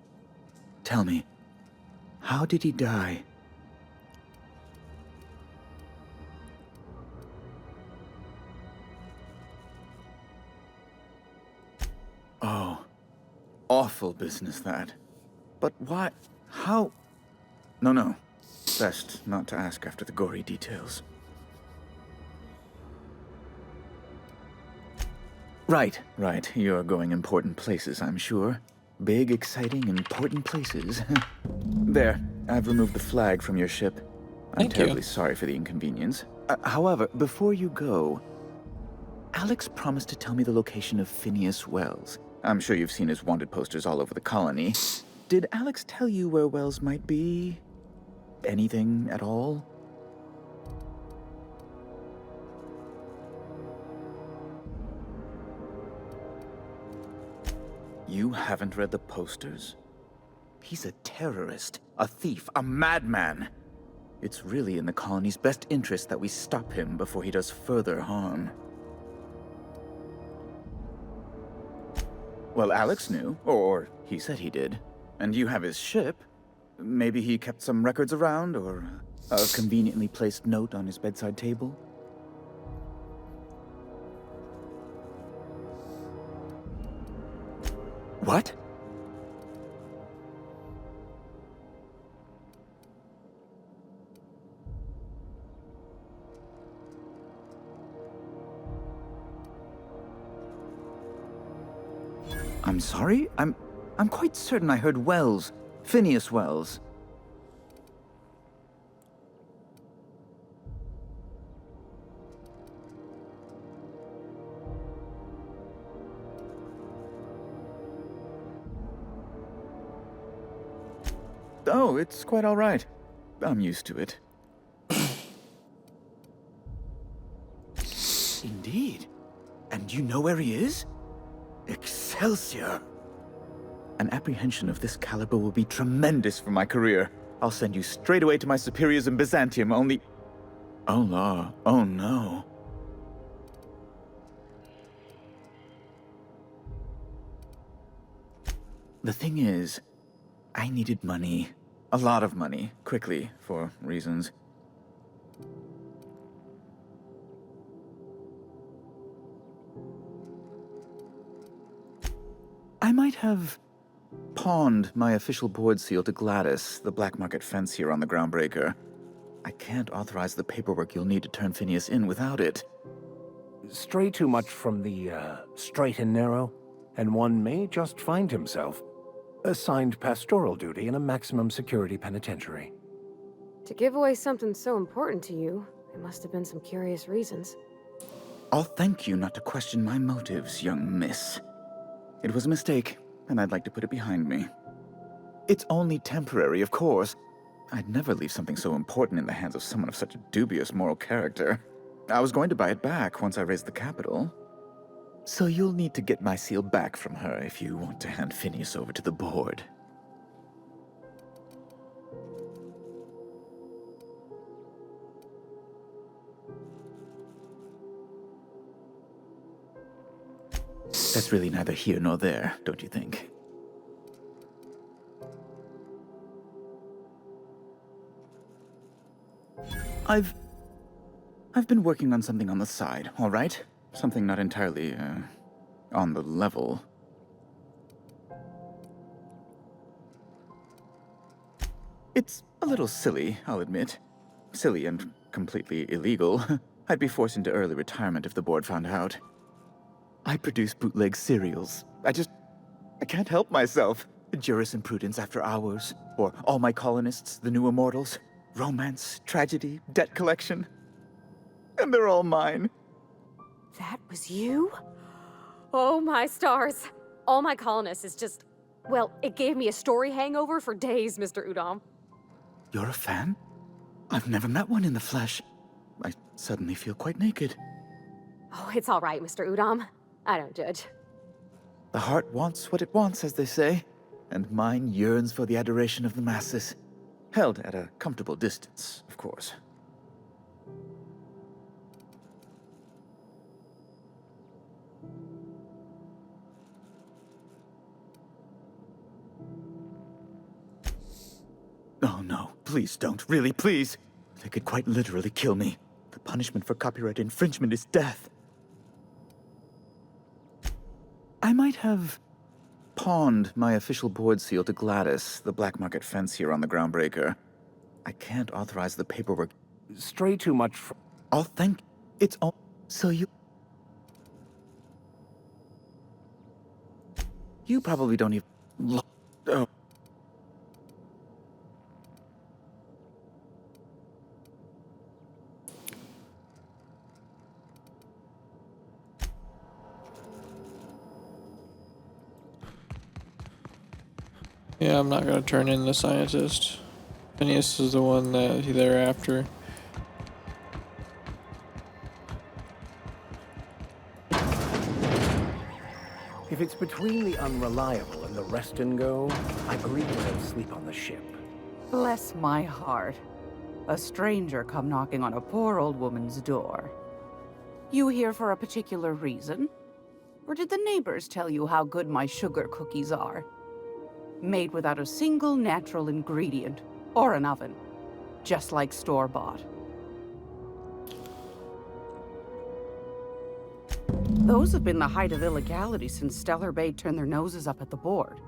Tell me, how did he die? Oh, awful business that. But why? How? No. Best not to ask after the gory details. Right. You're going important places, I'm sure. Big, exciting, important places. There, I've removed the flag from your ship. I'm terribly sorry for the inconvenience. However, before you go, Alex promised to tell me the location of Phineas Wells. I'm sure you've seen his wanted posters all over the colony. Did Alex tell you where Wells might be? Anything at all? You haven't read the posters? He's a terrorist, a thief, a madman. It's really in the colony's best interest that we stop him before he does further harm. Well, Alex knew, or he said he did. And you have his ship. Maybe he kept some records around, or a conveniently placed note on his bedside table? What? I'm sorry? I'm quite certain I heard Wells. Phineas Wells. Oh, it's quite all right. I'm used to it. Indeed. And you know where he is? Excelsior! An apprehension of this caliber will be tremendous for my career. I'll send you straight away to my superiors in Byzantium, only... Oh, la. Oh, no. The thing is, I needed money. A lot of money, quickly, for reasons. I might have pawned my official board seal to Gladys, the black market fence here on the Groundbreaker. I can't authorize the paperwork you'll need to turn Phineas in without it. Stray too much from the straight and narrow, and one may just find himself assigned pastoral duty in a maximum security penitentiary. To give away something so important to you, there must have been some curious reasons. I'll thank you not to question my motives, young miss. It was a mistake, and I'd like to put it behind me. It's only temporary, of course. I'd never leave something so important in the hands of someone of such a dubious moral character. I was going to buy it back once I raised the capital. So you'll need to get my seal back from her if you want to hand Phineas over to the board. That's really neither here nor there, don't you think? I've been working on something on the side, all right? Something not entirely, on the level. It's a little silly, I'll admit. Silly and completely illegal. I'd be forced into early retirement if the board found out. I produce bootleg serials. I can't help myself. Jurisprudence After Hours, or All My Colonists, The New Immortals, romance, tragedy, debt collection. And they're all mine. That was you? Oh my stars. All My Colonists is just... Well, it gave me a story hangover for days, Mr. Udom. You're a fan? I've never met one in the flesh. I suddenly feel quite naked. Oh, it's all right, Mr. Udom. I don't judge. The heart wants what it wants, as they say, and mine yearns for the adoration of the masses. Held at a comfortable distance, of course. Oh no, please don't. Really, please. They could quite literally kill me. The punishment for copyright infringement is death. I might have pawned my official board seal to Gladys, the black market fence here on the Groundbreaker. I can't authorize the paperwork. Stray too much from... Oh, thank... It's all... So you... You probably don't even... Oh. Yeah, I'm not gonna turn in the scientist. Phineas is the one that they're after. If it's between the Unreliable and the Rest and Go, I believe we'll sleep on the ship. Bless my heart. A stranger come knocking on a poor old woman's door. You here for a particular reason? Or did the neighbors tell you how good my sugar cookies are? Made without a single natural ingredient, or an oven. Just like store-bought. Those have been the height of illegality since Stellar Bay turned their noses up at the board.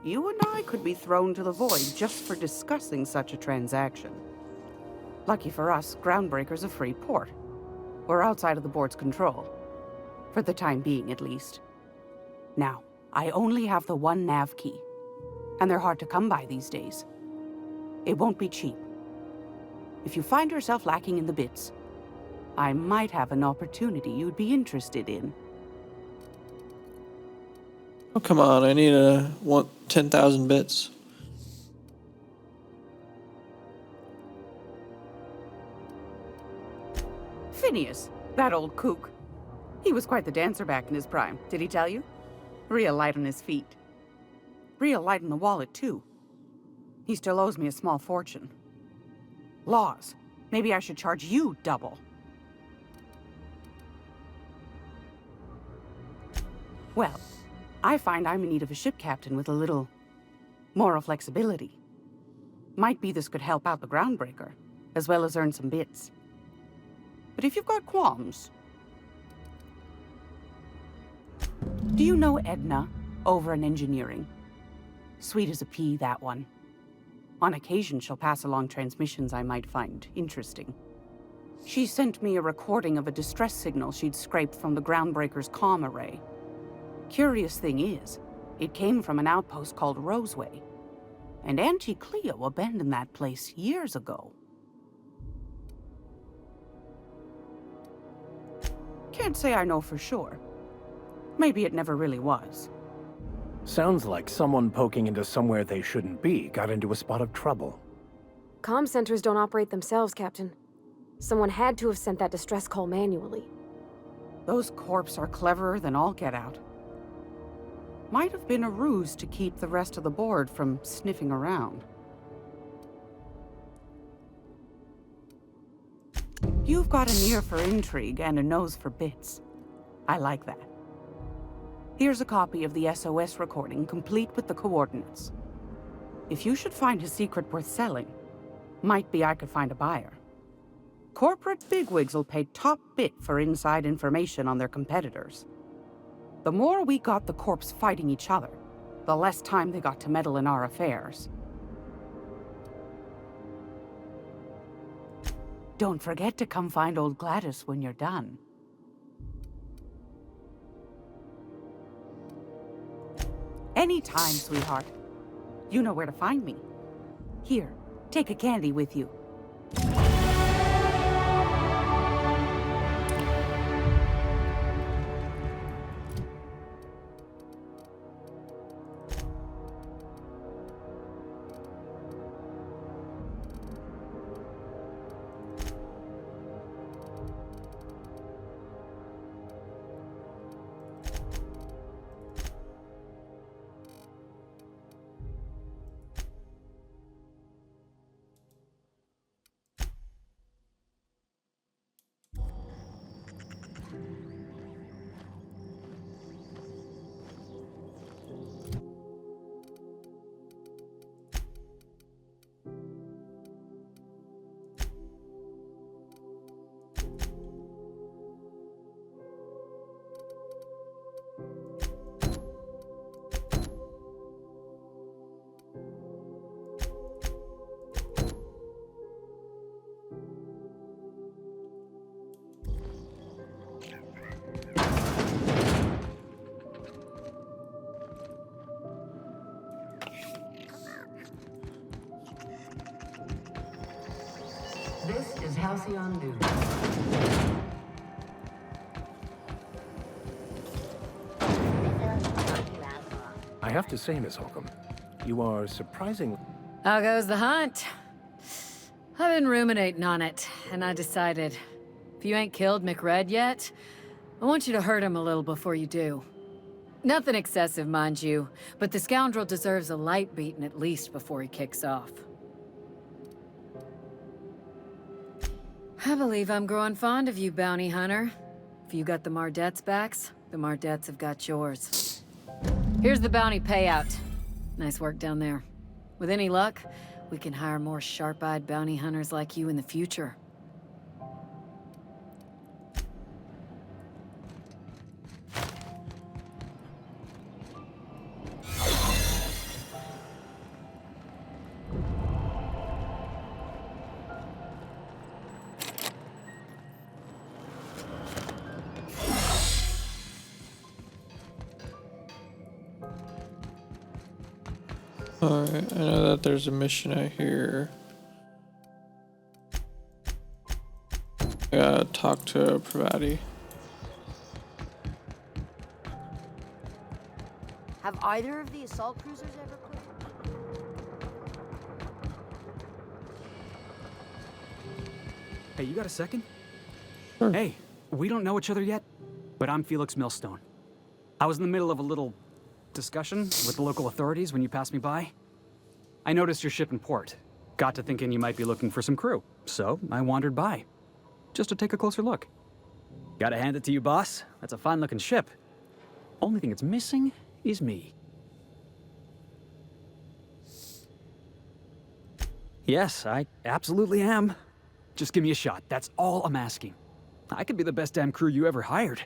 You and I could be thrown to the void just for discussing such a transaction. Lucky for us, Groundbreaker's a free port. We're outside of the board's control. For the time being, at least. Now, I only have the one nav key. And they're hard to come by these days. It won't be cheap. If you find yourself lacking in the bits, I might have an opportunity you'd be interested in. Oh, come on, I need 10,000 bits. Phineas, that old kook. He was quite the dancer back in his prime, did he tell you? Real light on his feet. Real light in the wallet, too. He still owes me a small fortune. Laws. Maybe I should charge you double. Well, I find I'm in need of a ship captain with a little moral flexibility. Might be this could help out the Groundbreaker, as well as earn some bits. But if you've got qualms... Do you know Edna, over in engineering? Sweet as a pea, that one. On occasion, she'll pass along transmissions I might find interesting. She sent me a recording of a distress signal she'd scraped from the Groundbreaker's comm array. Curious thing is, it came from an outpost called Roseway. And Auntie Cleo abandoned that place years ago. Can't say I know for sure. Maybe it never really was. Sounds like someone poking into somewhere they shouldn't be got into a spot of trouble. Comm centers don't operate themselves, Captain. Someone had to have sent that distress call manually. Those corps are cleverer than all get out. Might have been a ruse to keep the rest of the board from sniffing around. You've got an ear for intrigue and a nose for bits. I like that. Here's a copy of the SOS recording, complete with the coordinates. If you should find a secret worth selling, might be I could find a buyer. Corporate bigwigs will pay top bit for inside information on their competitors. The more we got the corps fighting each other, the less time they got to meddle in our affairs. Don't forget to come find old Gladys when you're done. Anytime, sweetheart. You know where to find me. Here, take a candy with you. This is Halcyon News. I have to say, Miss Holcomb, you are surprising. How goes the hunt? I've been ruminating on it, and I decided, if you ain't killed McRed yet, I want you to hurt him a little before you do. Nothing excessive, mind you, but the scoundrel deserves a light beating at least before he kicks off. I believe I'm growing fond of you, bounty hunter. If you got the Mardets' backs, the Mardets have got yours. Here's the bounty payout. Nice work down there. With any luck, we can hire more sharp-eyed bounty hunters like you in the future. Alright, I know that there's a mission out here. I gotta talk to Pravati. Have either of the assault cruisers ever quit? Hey, you got a second? Sure. Hey, we don't know each other yet, but I'm Felix Millstone. I was in the middle of a little discussion with the local authorities when you passed me by. I noticed your ship in port. Got to thinking you might be looking for some crew, so I wandered by, just to take a closer look. Gotta hand it to you, boss. That's a fine-looking ship. Only thing it's missing is me. Yes, I absolutely am. Just give me a shot. That's all I'm asking. I could be the best damn crew you ever hired.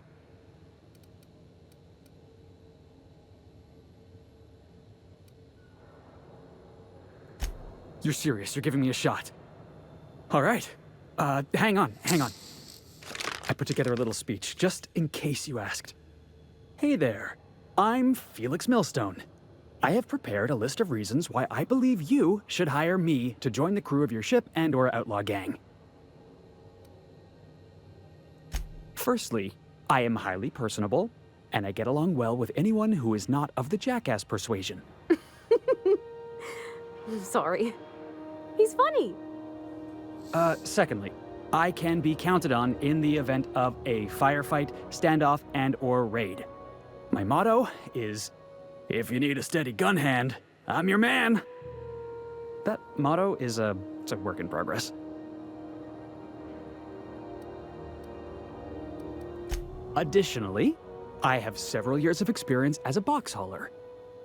You're serious. You're giving me a shot. All right. Hang on. I put together a little speech, just in case you asked. Hey there. I'm Felix Millstone. I have prepared a list of reasons why I believe you should hire me to join the crew of your ship and/or outlaw gang. Firstly, I am highly personable, and I get along well with anyone who is not of the jackass persuasion. I'm sorry. He's funny. Secondly, I can be counted on in the event of a firefight, standoff, and/or raid. My motto is, if you need a steady gun hand, I'm your man. That motto is it's a work in progress. Additionally, I have several years of experience as a box hauler.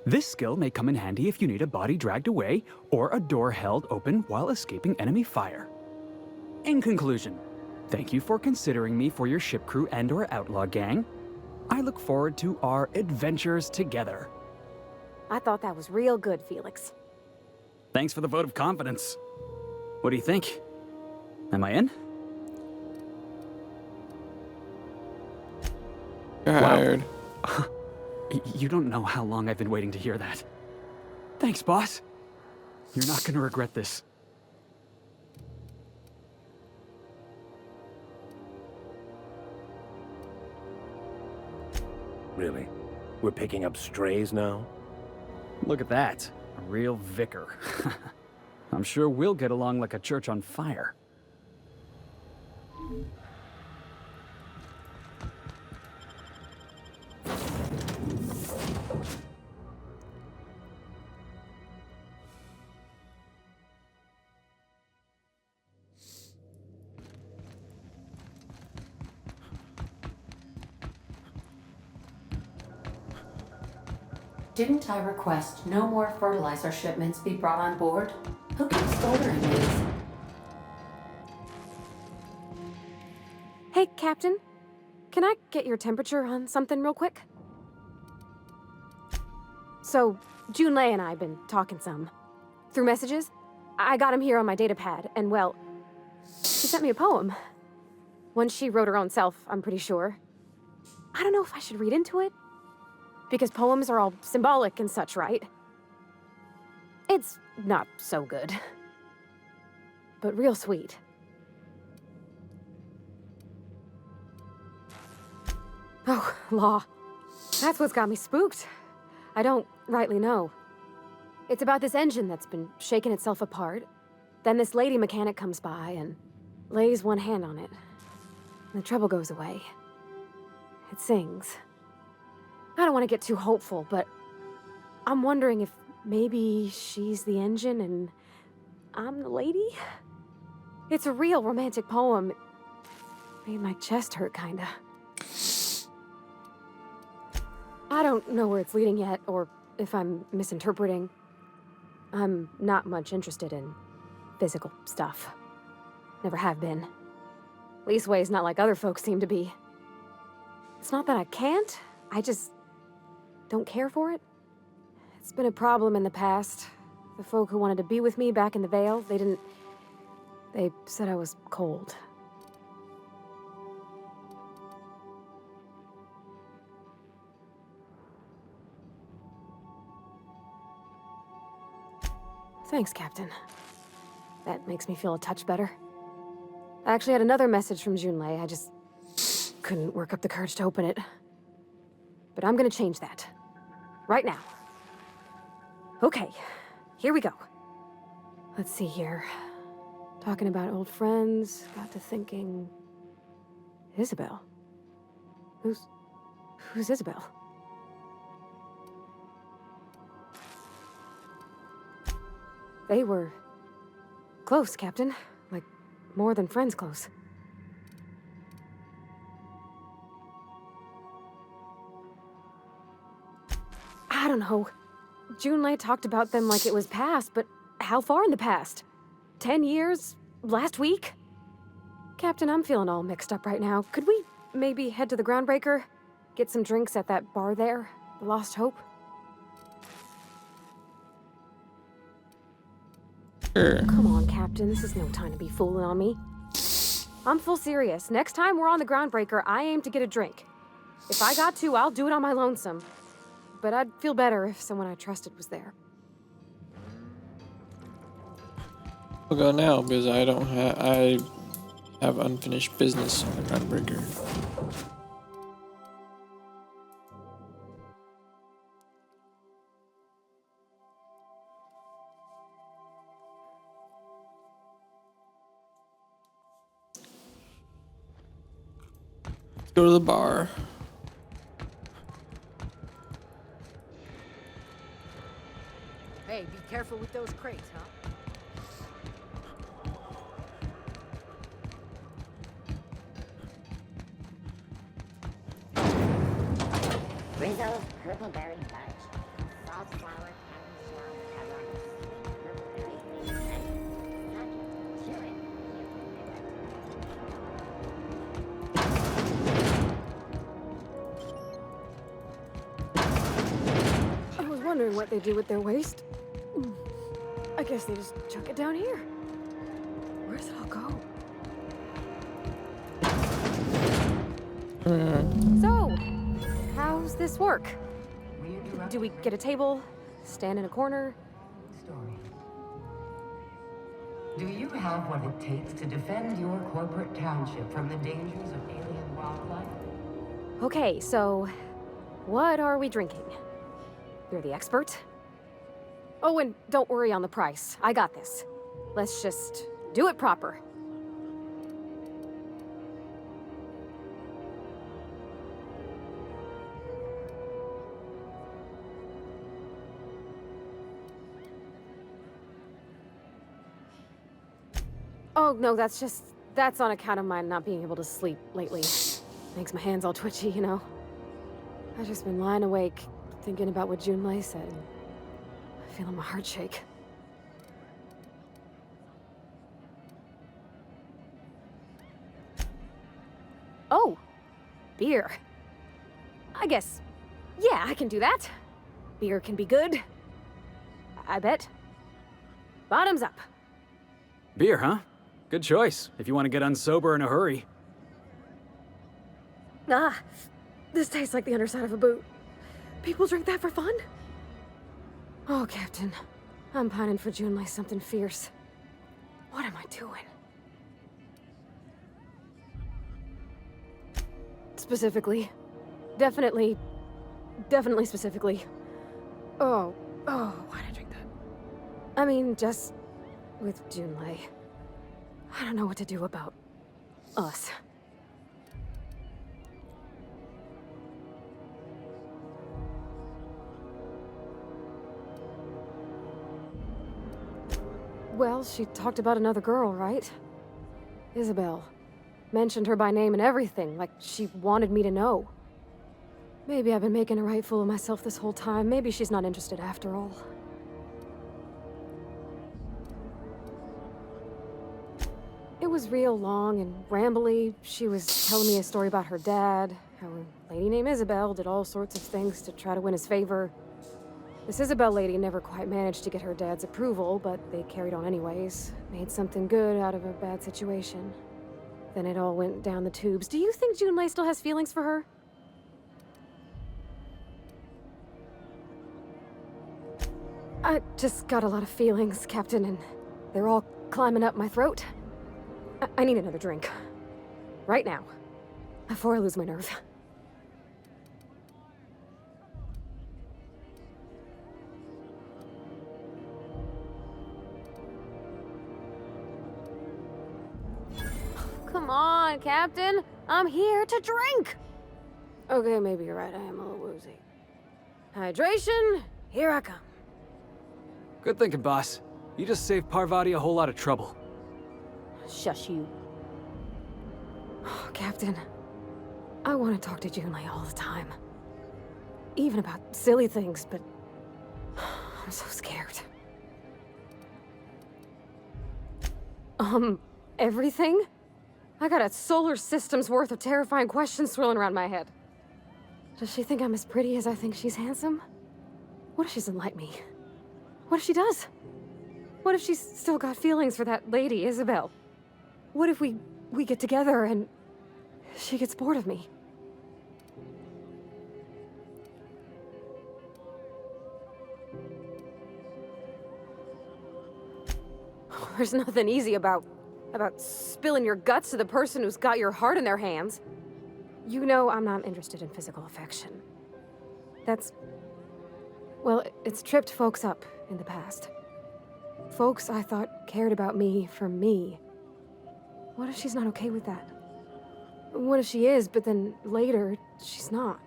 This skill may come in handy if you need a body dragged away or a door held open while escaping enemy fire. In conclusion, thank you for considering me for your ship crew and/or outlaw gang. I look forward to our adventures together. I thought that was real good, Felix. Thanks for the vote of confidence. What do you think? Am I in? You're hired. You don't know how long I've been waiting to hear that. Thanks, boss. You're not gonna regret this. Really? We're picking up strays now? Look at that. A real vicar. I'm sure we'll get along like a church on fire. Didn't I request no more fertilizer shipments be brought on board? Who keeps ordering these? Hey, Captain. Can I get your temperature on something real quick? So, Junlei and I have been talking some. Through messages. I got him here on my datapad, and well, she sent me a poem. One she wrote her own self, I'm pretty sure. I don't know if I should read into it. Because poems are all symbolic and such, right? It's not so good. But real sweet. Oh, law. That's what's got me spooked. I don't rightly know. It's about this engine that's been shaking itself apart. Then this lady mechanic comes by and lays one hand on it. And the trouble goes away. It sings. I don't want to get too hopeful, but I'm wondering if maybe she's the engine and I'm the lady? It's a real romantic poem. It made my chest hurt, kinda. I don't know where it's leading yet, or if I'm misinterpreting. I'm not much interested in physical stuff. Never have been. Leastways, not like other folks seem to be. It's not that I can't, I just don't care for it. It's been a problem in the past. The folk who wanted to be with me back in the Vale, they said I was cold. Thanks, Captain. That makes me feel a touch better. I actually had another message from Junlei. I just couldn't work up the courage to open it. But I'm gonna change that. Right now. Okay, here we go. Let's see here. Talking about old friends, got to thinking... Isabel? Who's Isabel? They were close, Captain. Like, more than friends close. I don't know. Junlei talked about them like it was past, but how far in the past? 10 years? Last week? Captain, I'm feeling all mixed up right now. Could we maybe head to the Groundbreaker? Get some drinks at that bar there? The Lost Hope? Sure. Come on, Captain. This is no time to be fooling on me. I'm full serious. Next time we're on the Groundbreaker, I aim to get a drink. If I got to, I'll do it on my lonesome. But I'd feel better if someone I trusted was there. I'll go now because I have unfinished business on the Groundbreaker. Let's go to the bar. Hey, be careful with those crates, huh? Rizzo's Purple Berry Fudge. Salt flour, cotton shell, purple berry cream, and such. Chew it. I was wondering what they do with their waste. I guess they just chuck it down here. Where does it all go? So, how's this work? Do we get a table? Stand in a corner? Do you have what it takes to defend your corporate township from the dangers of alien wildlife? Okay, so what are we drinking? You're the expert. Oh, and don't worry on the price. I got this. Let's just do it proper. Oh, no, that's on account of my not being able to sleep lately. Makes my hands all twitchy, you know? I've just been lying awake, thinking about what Junlei said. Feeling my heart shake. Oh, beer. I guess, yeah, I can do that. Beer can be good. I bet. Bottoms up. Beer, huh? Good choice, if you want to get unsober in a hurry. Ah, this tastes like the underside of a boot. People drink that for fun? Oh, Captain. I'm pining for Junlei something fierce. What am I doing? Specifically, Definitely specifically. Oh, why did I drink that? I mean, just with Junlei. I don't know what to do about us. Well, she talked about another girl, right? Isabel. Mentioned her by name and everything, like she wanted me to know. Maybe I've been making a right fool of myself this whole time. Maybe she's not interested after all. It was real long and rambly. She was telling me a story about her dad, how a lady named Isabel did all sorts of things to try to win his favor. This Isabel lady never quite managed to get her dad's approval, but they carried on anyways. Made something good out of a bad situation. Then it all went down the tubes. Do you think Junlei still has feelings for her? I just got a lot of feelings, Captain, and they're all climbing up my throat. I need another drink. Right now. Before I lose my nerve. Come on, Captain. I'm here to drink. Okay, maybe you're right. I am a little woozy. Hydration, here I come. Good thinking, boss. You just saved Parvati a whole lot of trouble. Shush you. Oh, Captain, I want to talk to Junlei all the time. Even about silly things, but I'm so scared. Everything? I got a solar system's worth of terrifying questions swirling around my head. Does she think I'm as pretty as I think she's handsome? What if she doesn't like me? What if she does? What if she's still got feelings for that lady, Isabel? What if we get together and she gets bored of me? There's nothing easy about spilling your guts to the person who's got your heart in their hands. You know I'm not interested in physical affection. Well, it's tripped folks up in the past. Folks I thought cared about me for me. What if she's not okay with that? What if she is, but then later, she's not?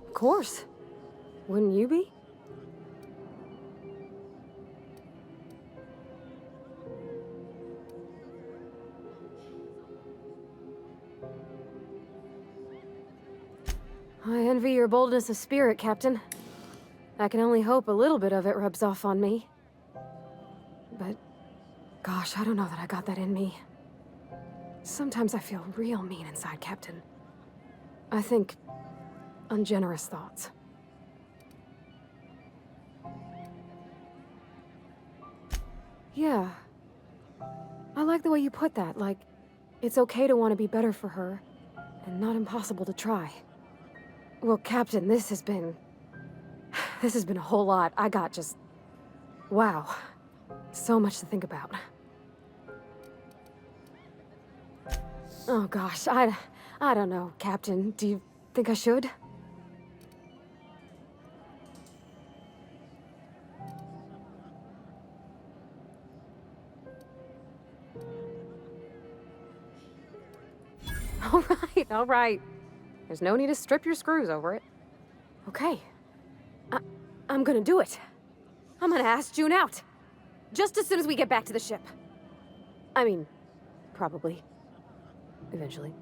Of course. Wouldn't you be? I envy your boldness of spirit, Captain. I can only hope a little bit of it rubs off on me. But, gosh, I don't know that I got that in me. Sometimes I feel real mean inside, Captain. I think ungenerous thoughts. Yeah. I like the way you put that, like, it's okay to want to be better for her, and not impossible to try. Well, Captain, this has been a whole lot. I got just... wow. So much to think about. Oh gosh, I don't know, Captain. Do you think I should? All right. There's no need to strip your screws over it. Okay. I'm gonna do it. I'm gonna ask June out. Just as soon as we get back to the ship. I mean, probably. Eventually.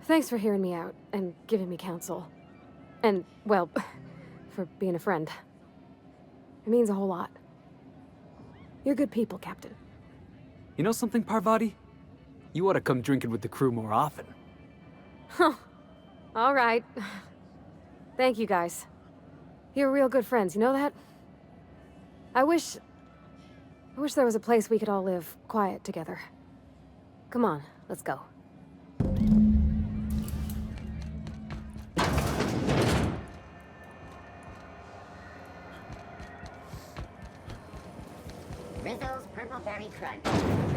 Thanks for hearing me out and giving me counsel. And, well, for being a friend. It means a whole lot. You're good people, Captain. You know something, Parvati? You ought to come drinking with the crew more often. Huh. All right. Thank you, guys. You're real good friends, you know that? I wish there was a place we could all live quiet together. Come on, let's go. crunch to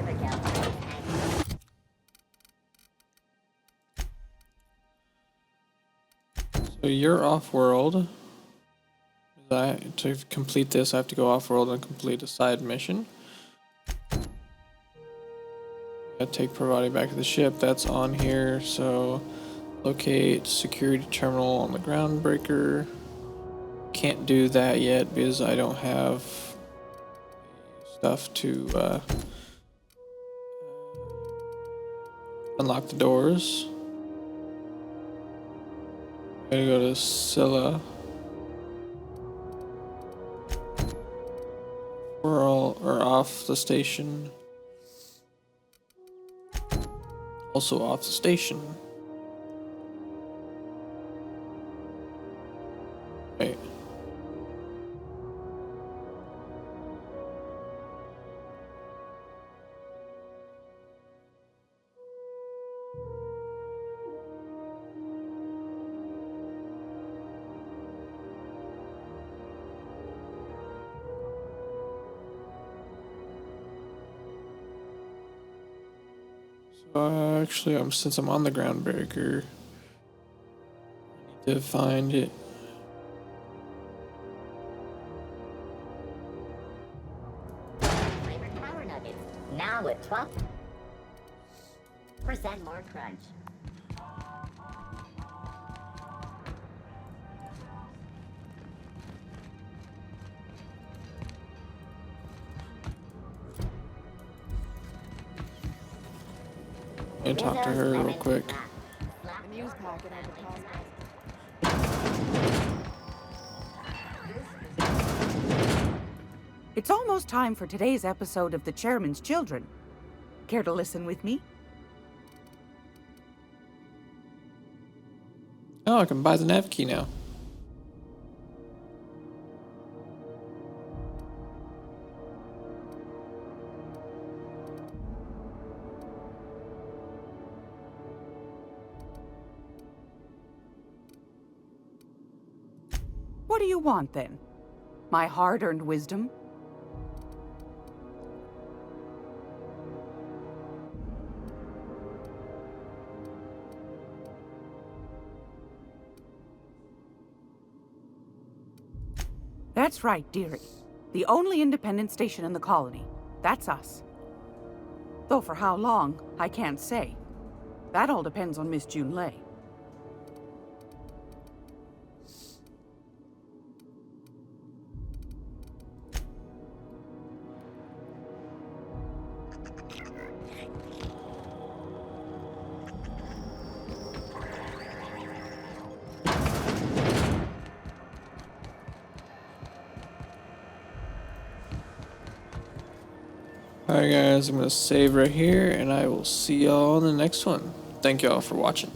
the gallery. So you're off-world. To complete this, I have to go off-world and complete a side mission. I take Parvati back to the ship. That's on here. So locate security terminal on the groundbreaker. Can't do that yet because I don't have stuff to unlock the doors. Gotta go to Scylla. We're all off the station. Also off the station. Wait. Actually, since I'm on the groundbreaker, I need to find it. Flavor power nuggets. Now with 12% more crunch. And talk to her real quick. The news packet I deposited. It's almost time for today's episode of The Chairman's Children. Care to listen with me? Oh, I can buy the nav key now. What do you want, then? My hard-earned wisdom? That's right, dearie. The only independent station in the colony. That's us. Though for how long, I can't say. That all depends on Miss June Lay. Alright guys, I'm going to save right here, and I will see y'all in the next one. Thank y'all for watching.